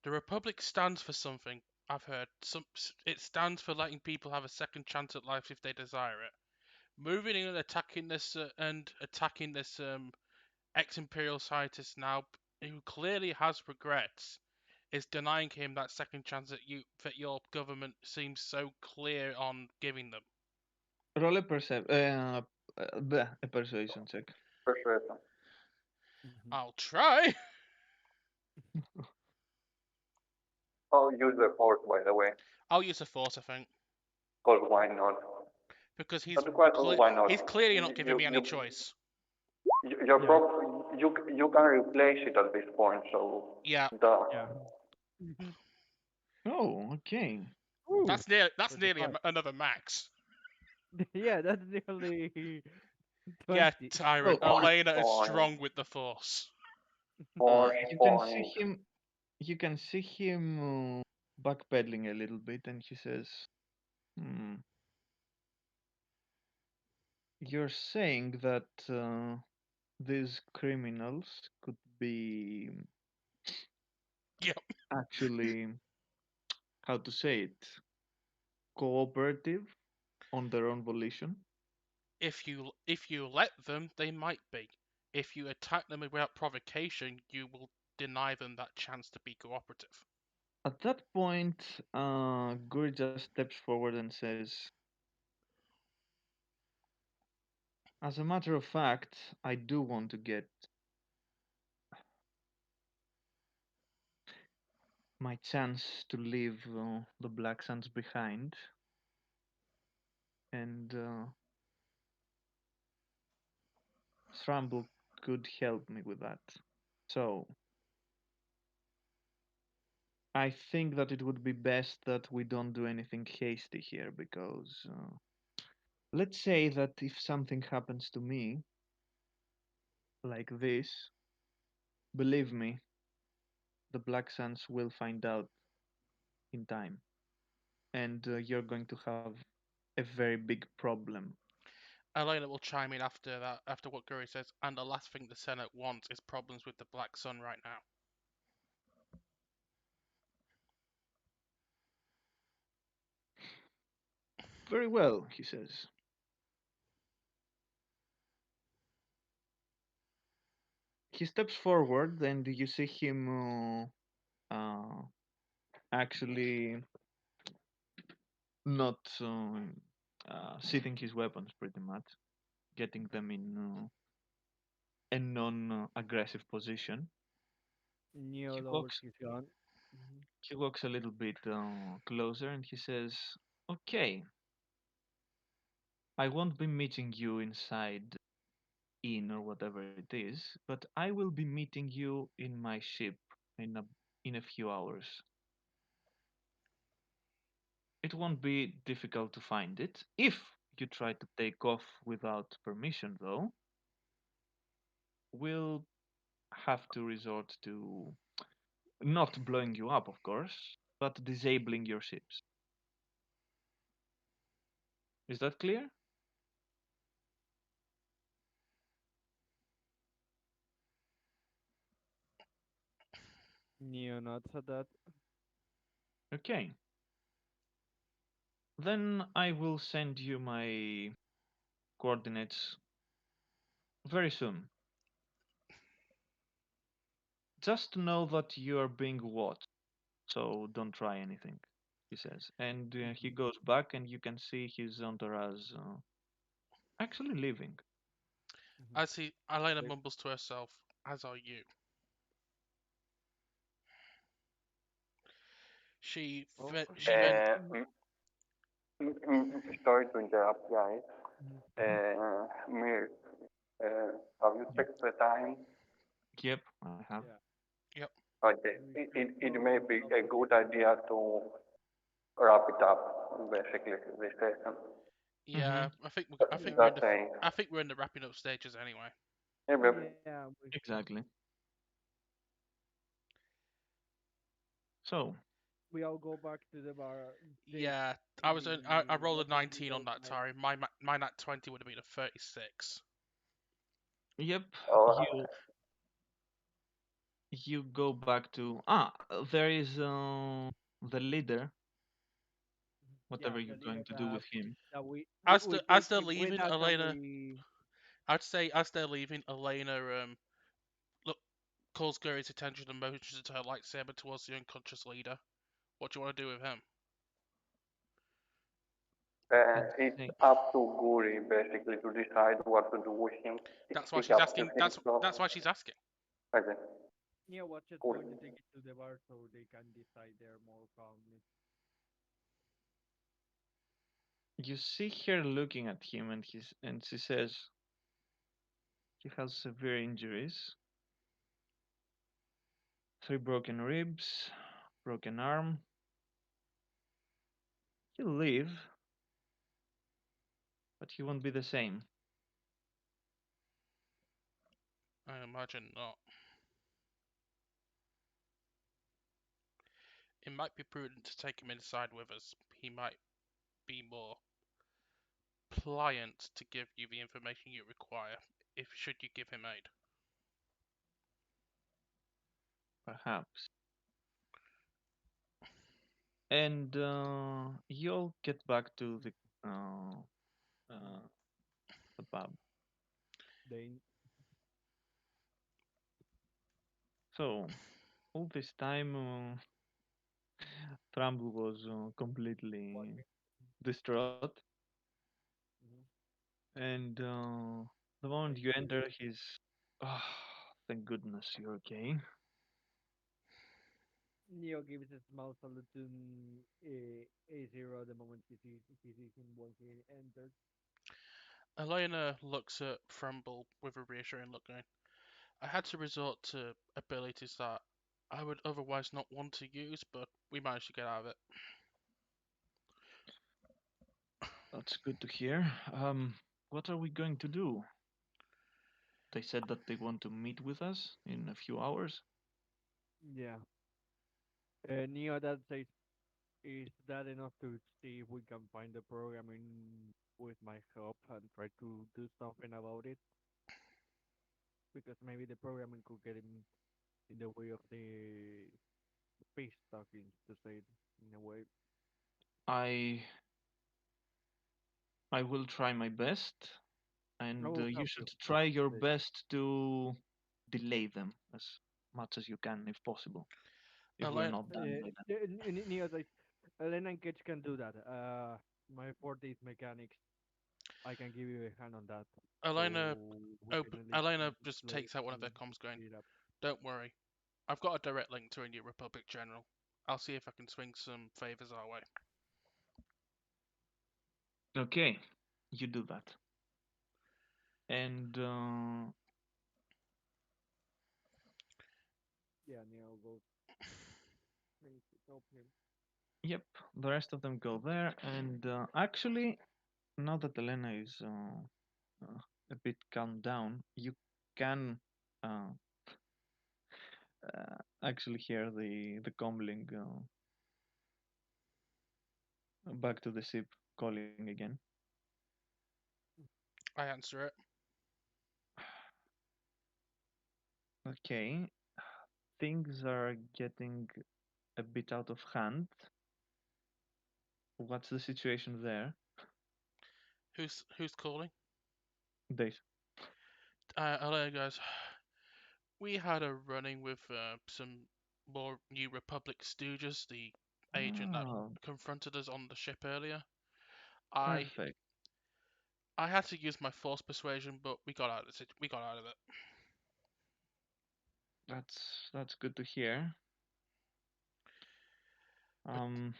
Speaker 1: The Republic stands for something. I've heard. It stands for letting people have a second chance at life if they desire it. Moving in and attacking this ex-imperial scientist now, who clearly has regrets, is denying him that second chance that your government seems so clear on giving them."
Speaker 2: roll a persuasion check.
Speaker 3: Persuasion.
Speaker 4: Hmm.
Speaker 1: I'll try.
Speaker 3: Oh, use the force, by the way.
Speaker 1: I'll use a force, I think,
Speaker 3: Because why not?
Speaker 1: because
Speaker 3: Not quite why not?
Speaker 1: he's clearly not giving me any choice.
Speaker 3: Your
Speaker 4: Yeah,
Speaker 3: you can replace it at this point, so
Speaker 1: Yeah,
Speaker 3: duh.
Speaker 4: yeah. Hmm.
Speaker 2: Oh, okay.
Speaker 4: Ooh,
Speaker 1: that's nearly
Speaker 4: 25.
Speaker 1: another max.
Speaker 4: Yeah, that's nearly
Speaker 1: Yeah,
Speaker 4: 20.
Speaker 1: Tyrant.
Speaker 2: So
Speaker 3: Force
Speaker 1: Elena is
Speaker 3: point.
Speaker 1: strong with the force.
Speaker 3: Force
Speaker 2: you can see
Speaker 3: point.
Speaker 2: him. You can see him backpedaling a little bit, and he says, "Hmm, you're saying that these criminals could be
Speaker 1: Yep.
Speaker 2: actually, how to say it, cooperative on their own volition."
Speaker 1: If you let them, they might be. If you attack them without provocation, you will deny them that chance to be cooperative.
Speaker 2: At that point, Guri just steps forward and says, "As a matter of fact, I do want to get my chance to leave the Black Sands behind, and Thramble could help me with that. So I think that it would be best that we don't do anything hasty here, because let's say that if something happens to me like this, believe me, the Black Sands will find out in time, and you're going to have a very big problem."
Speaker 1: Elena will chime in after that, after what Guri says, and the last thing the Senate wants is problems with the Black Sun right now.
Speaker 2: "Very well," he says. he steps forward, and you see him actually not seating his weapons pretty much, getting them in a non-aggressive position.
Speaker 4: Neo
Speaker 2: He
Speaker 4: lowers
Speaker 2: walks
Speaker 4: his gun. Hmm.
Speaker 2: he walks a little bit closer and he says, "Okay, I won't be meeting you inside inn or whatever it is, but I will be meeting you in my ship in a few hours. It won't be difficult to find it. If you try to take off without permission, though, we'll have to resort to not blowing you up, of course, but disabling your ships. Is that clear?"
Speaker 4: Neo nods at that.
Speaker 2: Okay. Then I will send you my coordinates very soon. Just know that you are being watched, so don't try anything, he says. And he
Speaker 4: Hmm.
Speaker 2: goes back, and you can see his entourage actually leaving.
Speaker 4: Hmm.
Speaker 1: As he, Ellena
Speaker 4: Like,
Speaker 1: mumbles to herself, "As are you."
Speaker 4: oh,
Speaker 1: She then
Speaker 3: Uh, Sorry to interrupt, guys.
Speaker 4: mhm.
Speaker 3: Mir, have you
Speaker 2: Yep.
Speaker 3: checked the time?
Speaker 2: Yep, I have.
Speaker 4: Yeah.
Speaker 1: yep.
Speaker 3: Okay,
Speaker 4: We should
Speaker 3: it may
Speaker 4: go
Speaker 3: be a
Speaker 4: about
Speaker 3: good idea to wrap it up, basically, this session.
Speaker 1: Yeah, I think
Speaker 4: yeah.
Speaker 1: we're in
Speaker 3: Just
Speaker 1: the
Speaker 3: saying.
Speaker 1: I think we're in the wrapping up stages anyway.
Speaker 3: Yeah,
Speaker 4: Yeah,
Speaker 2: Exactly. So,
Speaker 4: we all go back to the bar. They
Speaker 1: Yeah, I
Speaker 4: the
Speaker 1: rolled a
Speaker 4: weapon we
Speaker 1: 19 on
Speaker 4: both
Speaker 1: that
Speaker 4: made.
Speaker 1: time. My nat 20 would have been a 36.
Speaker 2: yep,
Speaker 3: uh,
Speaker 2: you go back to there is the leader,
Speaker 4: Yeah,
Speaker 2: whatever
Speaker 4: the
Speaker 2: you're
Speaker 4: leader
Speaker 2: going to do with him.
Speaker 4: that we
Speaker 1: As
Speaker 4: take
Speaker 1: they're
Speaker 4: him with
Speaker 1: leaving,
Speaker 4: us and
Speaker 1: Ellena,
Speaker 4: we.
Speaker 1: I'd say as they're leaving, Ellena look calls Gary's attention and motions her lightsaber towards the unconscious leader. What do you want to do with him?
Speaker 2: And
Speaker 3: it's
Speaker 2: say,
Speaker 3: up to Guri, basically, to decide what to do with him.
Speaker 1: That's why
Speaker 3: It's
Speaker 1: she's
Speaker 3: up to
Speaker 1: asking.
Speaker 3: him. So,
Speaker 1: That's why she's asking.
Speaker 3: okay,
Speaker 4: Yeah, was just
Speaker 3: cool.
Speaker 4: going to take it to the bar so they can decide there more calmly.
Speaker 2: you see her looking at him, and she says, "He has severe injuries, 3 broken ribs, broken arm. He'll live, but he won't be the same."
Speaker 1: I imagine not. It might be prudent to take him inside with us. He might be more pliant to give you the information you require, if should you give him aid.
Speaker 2: Perhaps. And you'll get back to uh, the pub.
Speaker 4: They
Speaker 2: So all this time, Trumbull was completely
Speaker 4: walking.
Speaker 2: distraught,
Speaker 4: Mhm.
Speaker 2: and the moment
Speaker 4: Like
Speaker 2: you enter, he's, oh, thank goodness you're okay.
Speaker 4: Neo gives a small salute to A0 the moment he sees him when he enters.
Speaker 1: Elena looks at Frumble with a reassuring look, going, "I had to resort to abilities that I would otherwise not want to use, but we managed to get out of it."
Speaker 2: That's good to hear. What are we going to do? They said that they want to meet with us in a few hours.
Speaker 4: Yeah. Neo that says, is that enough to see if we can find the programming with my help and try to do something about it? Because maybe the programming could get in the way of the peace talking, to say it in a way.
Speaker 2: I I will try my best,
Speaker 4: I
Speaker 2: and
Speaker 4: will
Speaker 2: you
Speaker 4: have
Speaker 2: should
Speaker 4: to
Speaker 2: try your
Speaker 4: say,
Speaker 2: best to. delay them as much as you can, if possible, if we're
Speaker 1: Ellen,
Speaker 2: not done by then.
Speaker 4: Neo's like, Elena and Kitch can do that. My forte is mechanics. I can give you a hand on that.
Speaker 1: Elena,
Speaker 4: So we can at least
Speaker 1: Elena just
Speaker 4: play
Speaker 1: takes out one of
Speaker 4: and
Speaker 1: their comms, going,
Speaker 4: speed it up.
Speaker 1: "Don't worry, I've got a direct link to a new Republic general. I'll see if I can swing some favors our way."
Speaker 2: Okay, you do that. And
Speaker 4: Yeah, Neo goes. Thanks, help him.
Speaker 2: yep, the rest of them go there. And actually, now that Elena is a bit calmed down, you can uh, actually hear the comlink back to the ship calling again.
Speaker 1: I answer it.
Speaker 2: Okay, things are getting a bit out of hand. What's the situation there?
Speaker 1: Who's calling?
Speaker 2: Days.
Speaker 1: Elena goes, "We had a running with some more New Republic stooges, the agent that
Speaker 2: Oh,
Speaker 1: confronted us on the ship earlier. I
Speaker 2: perfect.
Speaker 1: I had to use my force persuasion, but we got out of it.
Speaker 2: That's good to hear.
Speaker 1: But
Speaker 2: Um,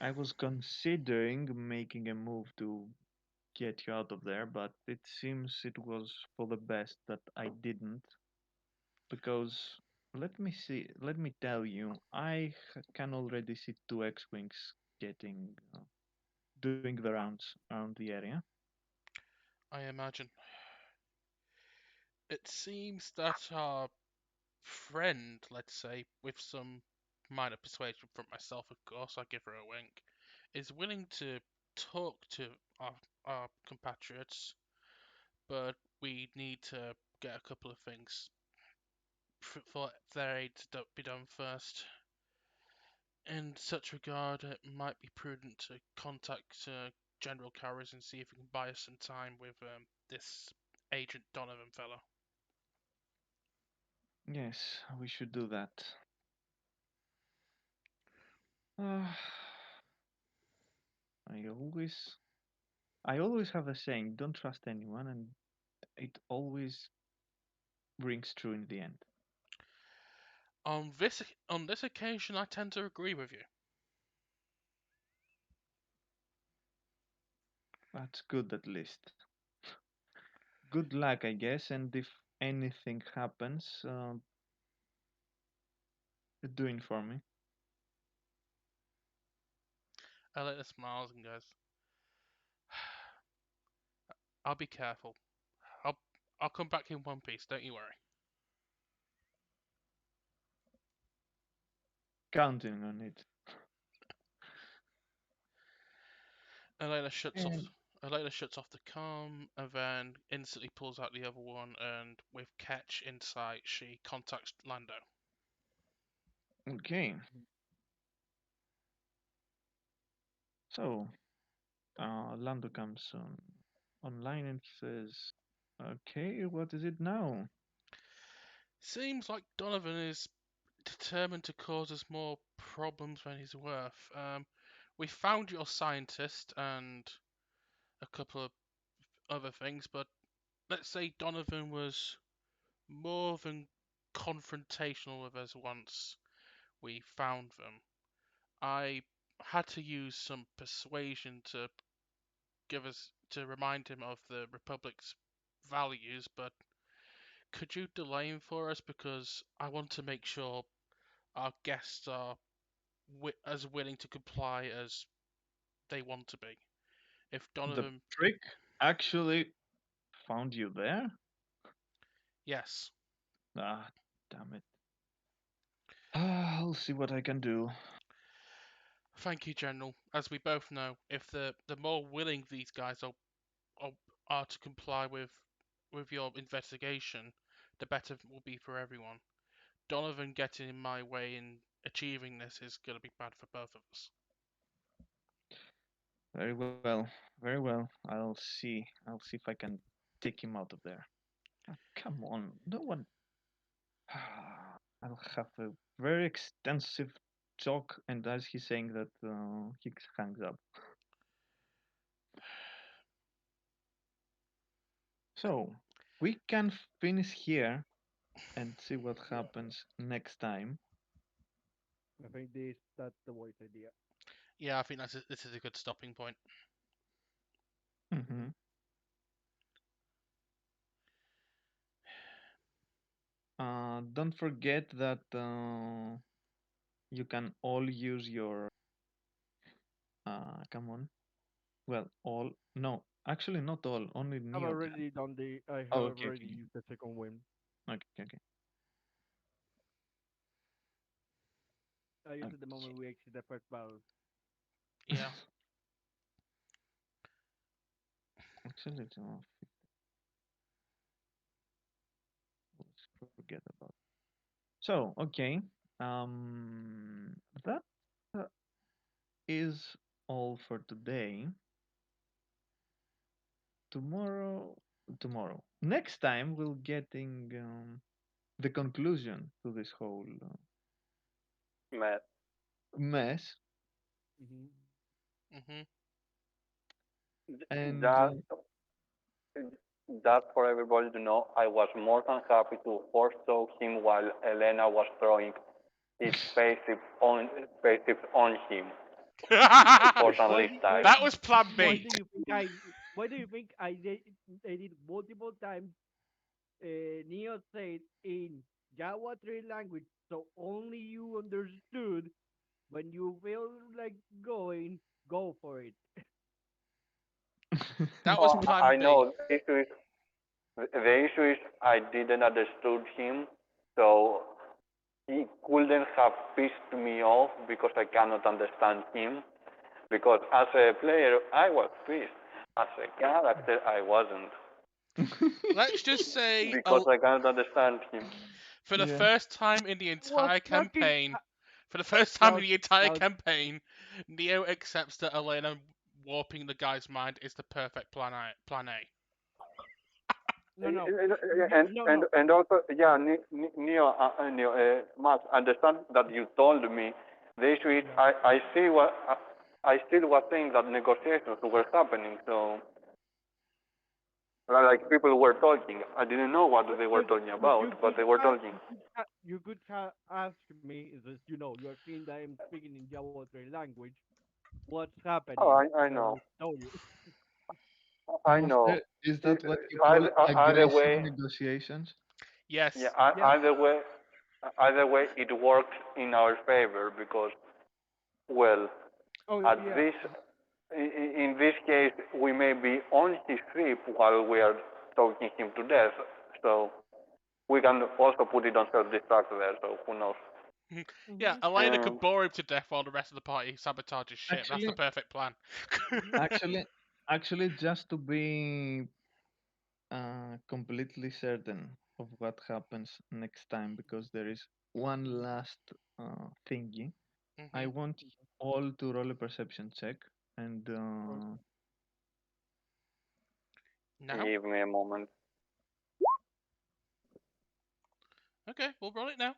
Speaker 2: I was considering making a move to get you out of there, but it seems it was for the best that I didn't, because let me tell you, can already see two X-wings getting doing the rounds around the area.
Speaker 1: I imagine it seems that our friend, let's say, with some minor persuasion from myself, of course, I give her a wink, is willing to talk to our compatriots, but we need to get a couple of things for their aid to be done first. In such regard, it might be prudent to contact General Carras and see if we can buy us some time with this Agent Donovan fella.
Speaker 2: Yes, we should do that. Uh, I always I always have a saying, don't trust anyone, and it always rings true in the end.
Speaker 1: On this occasion, I tend to agree with you.
Speaker 2: That's good at least. Good luck, I guess, and if anything happens, do inform me.
Speaker 1: Ellena smiles and goes, "I'll be careful. I'll I'll come back in one piece. Don't you worry."
Speaker 2: Counting on it.
Speaker 1: Elena shuts
Speaker 2: And
Speaker 1: off. Elena shuts off the comm and then instantly pulls out the other one. And with Ketch in sight, she contacts Lando.
Speaker 2: okay, so Lando comes online and says, "Okay, what is it now?"
Speaker 1: Seems like Donovan is determined to cause us more problems than he's worth. We found your scientist and a couple of other things, but let's say Donovan was more than confrontational with us once we found them. I had to use some persuasion to remind him of the Republic's values, but could you delay him for us because I want to make sure our guests are as willing to comply as they want to be. If
Speaker 2: The
Speaker 1: Donovan,
Speaker 2: prick actually found you there?
Speaker 1: yes,
Speaker 2: Ah, damn it. I'll see what I can do.
Speaker 1: thank you, General. As we both know, if the more willing these guys are, are to comply with your investigation, the better it will be for everyone. Donovan getting in my way in achieving this is going to be bad for both of us.
Speaker 2: Very well, very well. I'll see. I'll see if I can take him out of there. Come on, no one. I'll have a very extensive talk, and as he's saying that, he hangs up. So we can finish here and see what happens next time.
Speaker 4: I think that's the voice idea.
Speaker 1: Yeah, I think this is a good stopping point.
Speaker 2: hmm don't forget that you can all use your. Come on. Well, all. No, actually, not all. Only
Speaker 4: I've
Speaker 2: Neo can.
Speaker 4: already done the. I have
Speaker 2: Oh, okay,
Speaker 4: already
Speaker 2: okay,
Speaker 4: used the second win.
Speaker 2: okay, okay.
Speaker 4: I used it the
Speaker 2: Okay.
Speaker 4: moment we exit the first battle.
Speaker 1: Yeah.
Speaker 2: Actually, it's let's forget about. So, okay. That uh, is all for today. Tomorrow, tomorrow. Next time, we'll getting the conclusion to this whole
Speaker 3: Matt.
Speaker 2: mess,
Speaker 4: Hmm.
Speaker 1: Mhm.
Speaker 2: and
Speaker 3: Just, just for everybody to know, I was more than happy to force choke him while Elena was throwing his spaceships on him for some
Speaker 4: Why
Speaker 3: least
Speaker 4: do
Speaker 3: time.
Speaker 1: That was Plan
Speaker 4: why
Speaker 1: B.
Speaker 4: do you think I why do you think I did multiple times Neo said in Java 3 language so only you understood when you feel like going, go for it.
Speaker 1: That was
Speaker 3: Oh,
Speaker 1: Plan
Speaker 3: I
Speaker 1: B.
Speaker 3: know. The issue is I didn't understood him, so he couldn't have pissed me off because I cannot understand him. Because as a player, I was pissed. As a character, I wasn't
Speaker 1: Let's just say,
Speaker 3: because I cannot understand him.
Speaker 1: for the
Speaker 2: yeah.
Speaker 1: first time in the
Speaker 4: Was
Speaker 1: entire
Speaker 4: fucking
Speaker 1: campaign, for the first time in
Speaker 4: Cloud
Speaker 1: the entire
Speaker 4: Cloud
Speaker 1: campaign, Neo accepts that Elena warping the guy's mind is the perfect plan A. Plan A.
Speaker 3: And
Speaker 4: no
Speaker 3: and
Speaker 4: no
Speaker 3: and also, yeah, Neo, Max, understand that you told me the issue is
Speaker 4: yeah.
Speaker 3: I see what I still was saying that negotiations were happening, so like people were talking. I didn't know what
Speaker 4: But
Speaker 3: they were
Speaker 4: but
Speaker 3: talking
Speaker 4: but
Speaker 3: about, but they were talking.
Speaker 4: you could ask me is this, you are seeing that I'm speaking in Java 3 language. What's
Speaker 3: Oh,
Speaker 4: happening?
Speaker 3: I
Speaker 4: And I
Speaker 3: know,
Speaker 4: will tell you.
Speaker 3: I
Speaker 2: Was
Speaker 3: know.
Speaker 2: there, is
Speaker 3: E-
Speaker 2: that what you call
Speaker 3: Either
Speaker 2: aggressive
Speaker 3: way,
Speaker 2: negotiations?
Speaker 3: yeah,
Speaker 1: Yes.
Speaker 4: Yeah.
Speaker 3: either way, it worked in our favor because, well,
Speaker 4: Oh
Speaker 3: at
Speaker 4: yeah.
Speaker 3: this, in this case, we may be on his ship while we are talking him to death, so we can also put it on self-destruct there. So who knows?
Speaker 1: Yeah,
Speaker 4: Hmm.
Speaker 1: Elena
Speaker 3: Um,
Speaker 1: could bore him to death while the rest of the party sabotages shit. That's the
Speaker 2: Actually,
Speaker 1: perfect plan.
Speaker 2: actually, actually, just to be completely certain of what happens next time, because there is one last thingy. I
Speaker 1: Hmm.
Speaker 2: want all to roll a perception check, and
Speaker 1: Now?
Speaker 3: Give me a moment.
Speaker 1: Okay, we'll roll it now.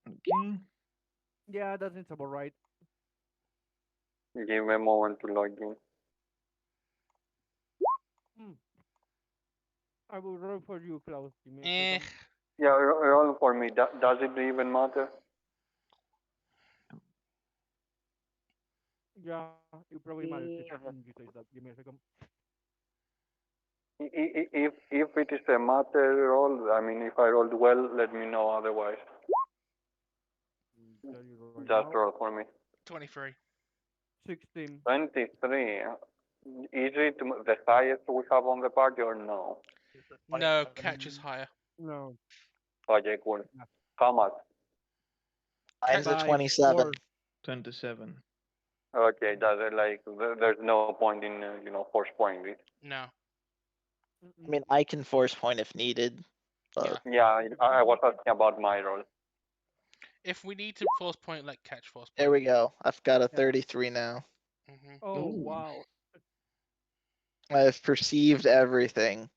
Speaker 2: okay.
Speaker 4: Yeah, that seems about right.
Speaker 3: Give me a moment to log in.
Speaker 4: Hmm. I will roll for you, Klaus. Give me a
Speaker 1: Eh.
Speaker 4: second.
Speaker 3: Yeah, roll for me. Does it even matter?
Speaker 4: Yeah, it probably matters when you say that. Give me a second.
Speaker 3: If it is a matter roll, I mean, if I rolled well, let me know. Otherwise,
Speaker 4: Tell you right now.
Speaker 3: just roll for me.
Speaker 1: 23.
Speaker 4: 16.
Speaker 3: 23. Is it the highest we have on the party or no?
Speaker 1: No, catch is
Speaker 4: Mm,
Speaker 1: higher.
Speaker 4: no.
Speaker 3: Okay, cool.
Speaker 4: Yeah.
Speaker 3: How much?
Speaker 6: Mine's a
Speaker 4: By
Speaker 6: 27.
Speaker 4: 4.
Speaker 2: 27.
Speaker 3: Okay, does it like there's no point in force point it.
Speaker 1: No.
Speaker 6: I mean, I can force point if needed,
Speaker 1: Yeah.
Speaker 6: but
Speaker 3: Yeah, I was asking about my roll.
Speaker 1: If we need to force point, let catch force
Speaker 6: there
Speaker 1: point.
Speaker 6: we go. I've got a
Speaker 4: Yeah.
Speaker 6: 33 now.
Speaker 1: Hmm.
Speaker 4: Oh,
Speaker 2: Ooh.
Speaker 4: wow.
Speaker 6: I've perceived everything.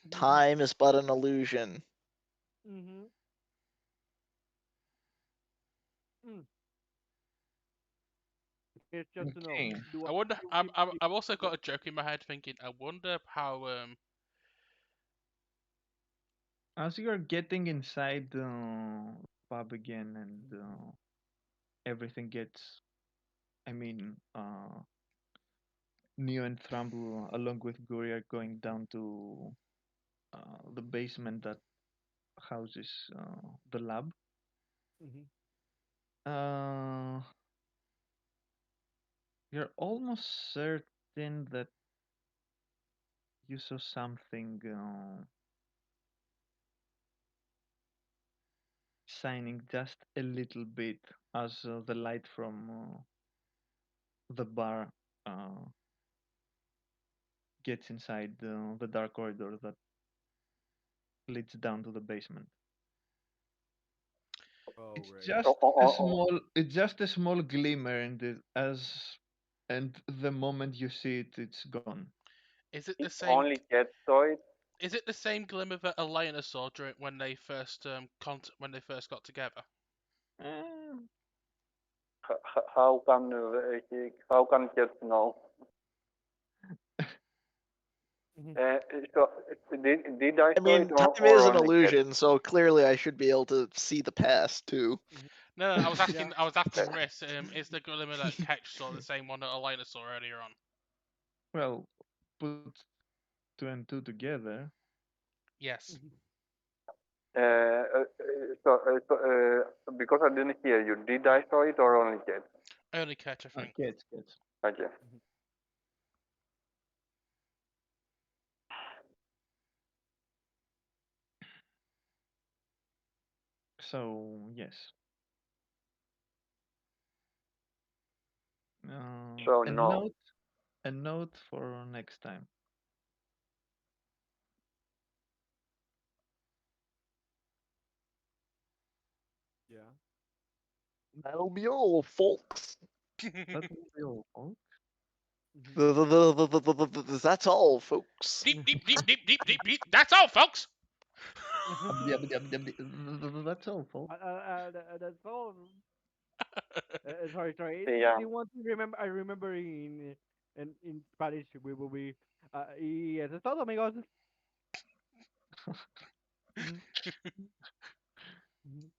Speaker 4: Mhm.
Speaker 6: Time is but an illusion.
Speaker 4: Mhm. Mm. It's just to know.
Speaker 2: Okay.
Speaker 4: Do I
Speaker 1: I wonder.
Speaker 4: still
Speaker 1: I'm.
Speaker 4: need
Speaker 1: I'm.
Speaker 4: to
Speaker 1: I've also got a joke in my head, thinking. I wonder how.
Speaker 2: As you're getting inside the pub again and everything gets, I mean, Neo and Thrumble along with Guri are going down to the basement that houses the lab.
Speaker 4: Mhm.
Speaker 2: Uh, you're almost certain that you saw something shining just a little bit as the light from the bar uh, gets inside the dark corridor that leads down to the basement.
Speaker 4: Oh,
Speaker 2: It's
Speaker 4: right.
Speaker 3: So,
Speaker 2: just a small, it's just a small glimmer, and and the moment you see it, it's gone.
Speaker 1: Is it the
Speaker 3: if
Speaker 1: same?
Speaker 3: only Jet saw it,
Speaker 1: Is it the same glimmer that Ellena saw during when they first when they first got together?
Speaker 2: Uh,
Speaker 3: how can Jet know?
Speaker 4: Mhm.
Speaker 3: Uh, so, did I
Speaker 6: I
Speaker 3: saw it
Speaker 6: mean, time
Speaker 3: or
Speaker 6: is an
Speaker 3: only Jet?
Speaker 6: illusion, so clearly I should be able to see the past too.
Speaker 4: Mhm.
Speaker 1: No, no, I was
Speaker 4: Yeah.
Speaker 1: asking. I was asking Riss. Is the glimmer that Ketch saw the same one that Ellena saw earlier on?
Speaker 2: well, put two and two together.
Speaker 1: Yes.
Speaker 4: Mhm.
Speaker 3: Uh, uh, because I didn't hear you, did I saw it or only Jet?
Speaker 1: Only Ketch, I think.
Speaker 2: Gets.
Speaker 3: Okay.
Speaker 4: Mhm.
Speaker 2: So yes,
Speaker 3: So
Speaker 2: a
Speaker 3: no.
Speaker 2: note for next time.
Speaker 4: Yeah.
Speaker 6: That'll be all, folks.
Speaker 2: That will be all, folks.
Speaker 4: Mhm.
Speaker 6: That's all, folks.
Speaker 1: Deep, deep, deep, deep, deep, deep, deep. That's all, folks.
Speaker 2: That's all, folks.
Speaker 4: That's all. Sorry, sorry.
Speaker 3: Yeah.
Speaker 4: The one thing remember I remember in Spanish we will be y eso es todo, amigos. Mhm. Mhm.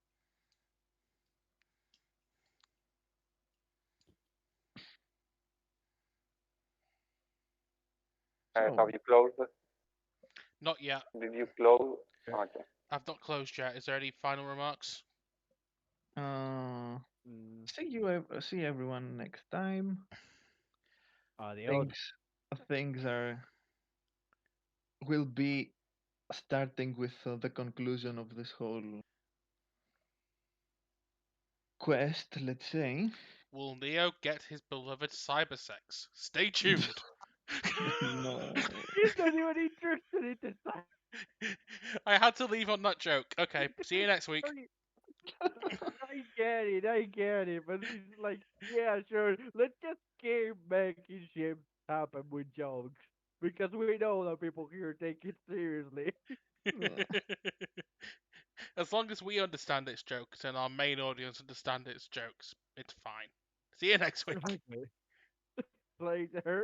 Speaker 3: Have
Speaker 2: So,
Speaker 3: you closed?
Speaker 1: Not yet.
Speaker 3: Did you close?
Speaker 4: Okay.
Speaker 3: Okay.
Speaker 1: I've not closed yet. Is there any final remarks?
Speaker 2: uh,
Speaker 4: Mm.
Speaker 2: see everyone next time.
Speaker 4: Adios.
Speaker 2: Things are will be starting with the conclusion of this whole quest, let's say.
Speaker 1: Will Neo get his beloved cybersex? Stay tuned.
Speaker 2: No.
Speaker 4: He's not even interested in the side.
Speaker 1: I had to leave on that joke. Okay, see you next week.
Speaker 4: I I get it, I get it, but it's like, yeah, sure. Let's just keep making shit happen with jokes because we know that people here take it seriously.
Speaker 1: As long as we understand its jokes and our main audience understand its jokes, it's fine. See you next week.
Speaker 4: Okay. Later.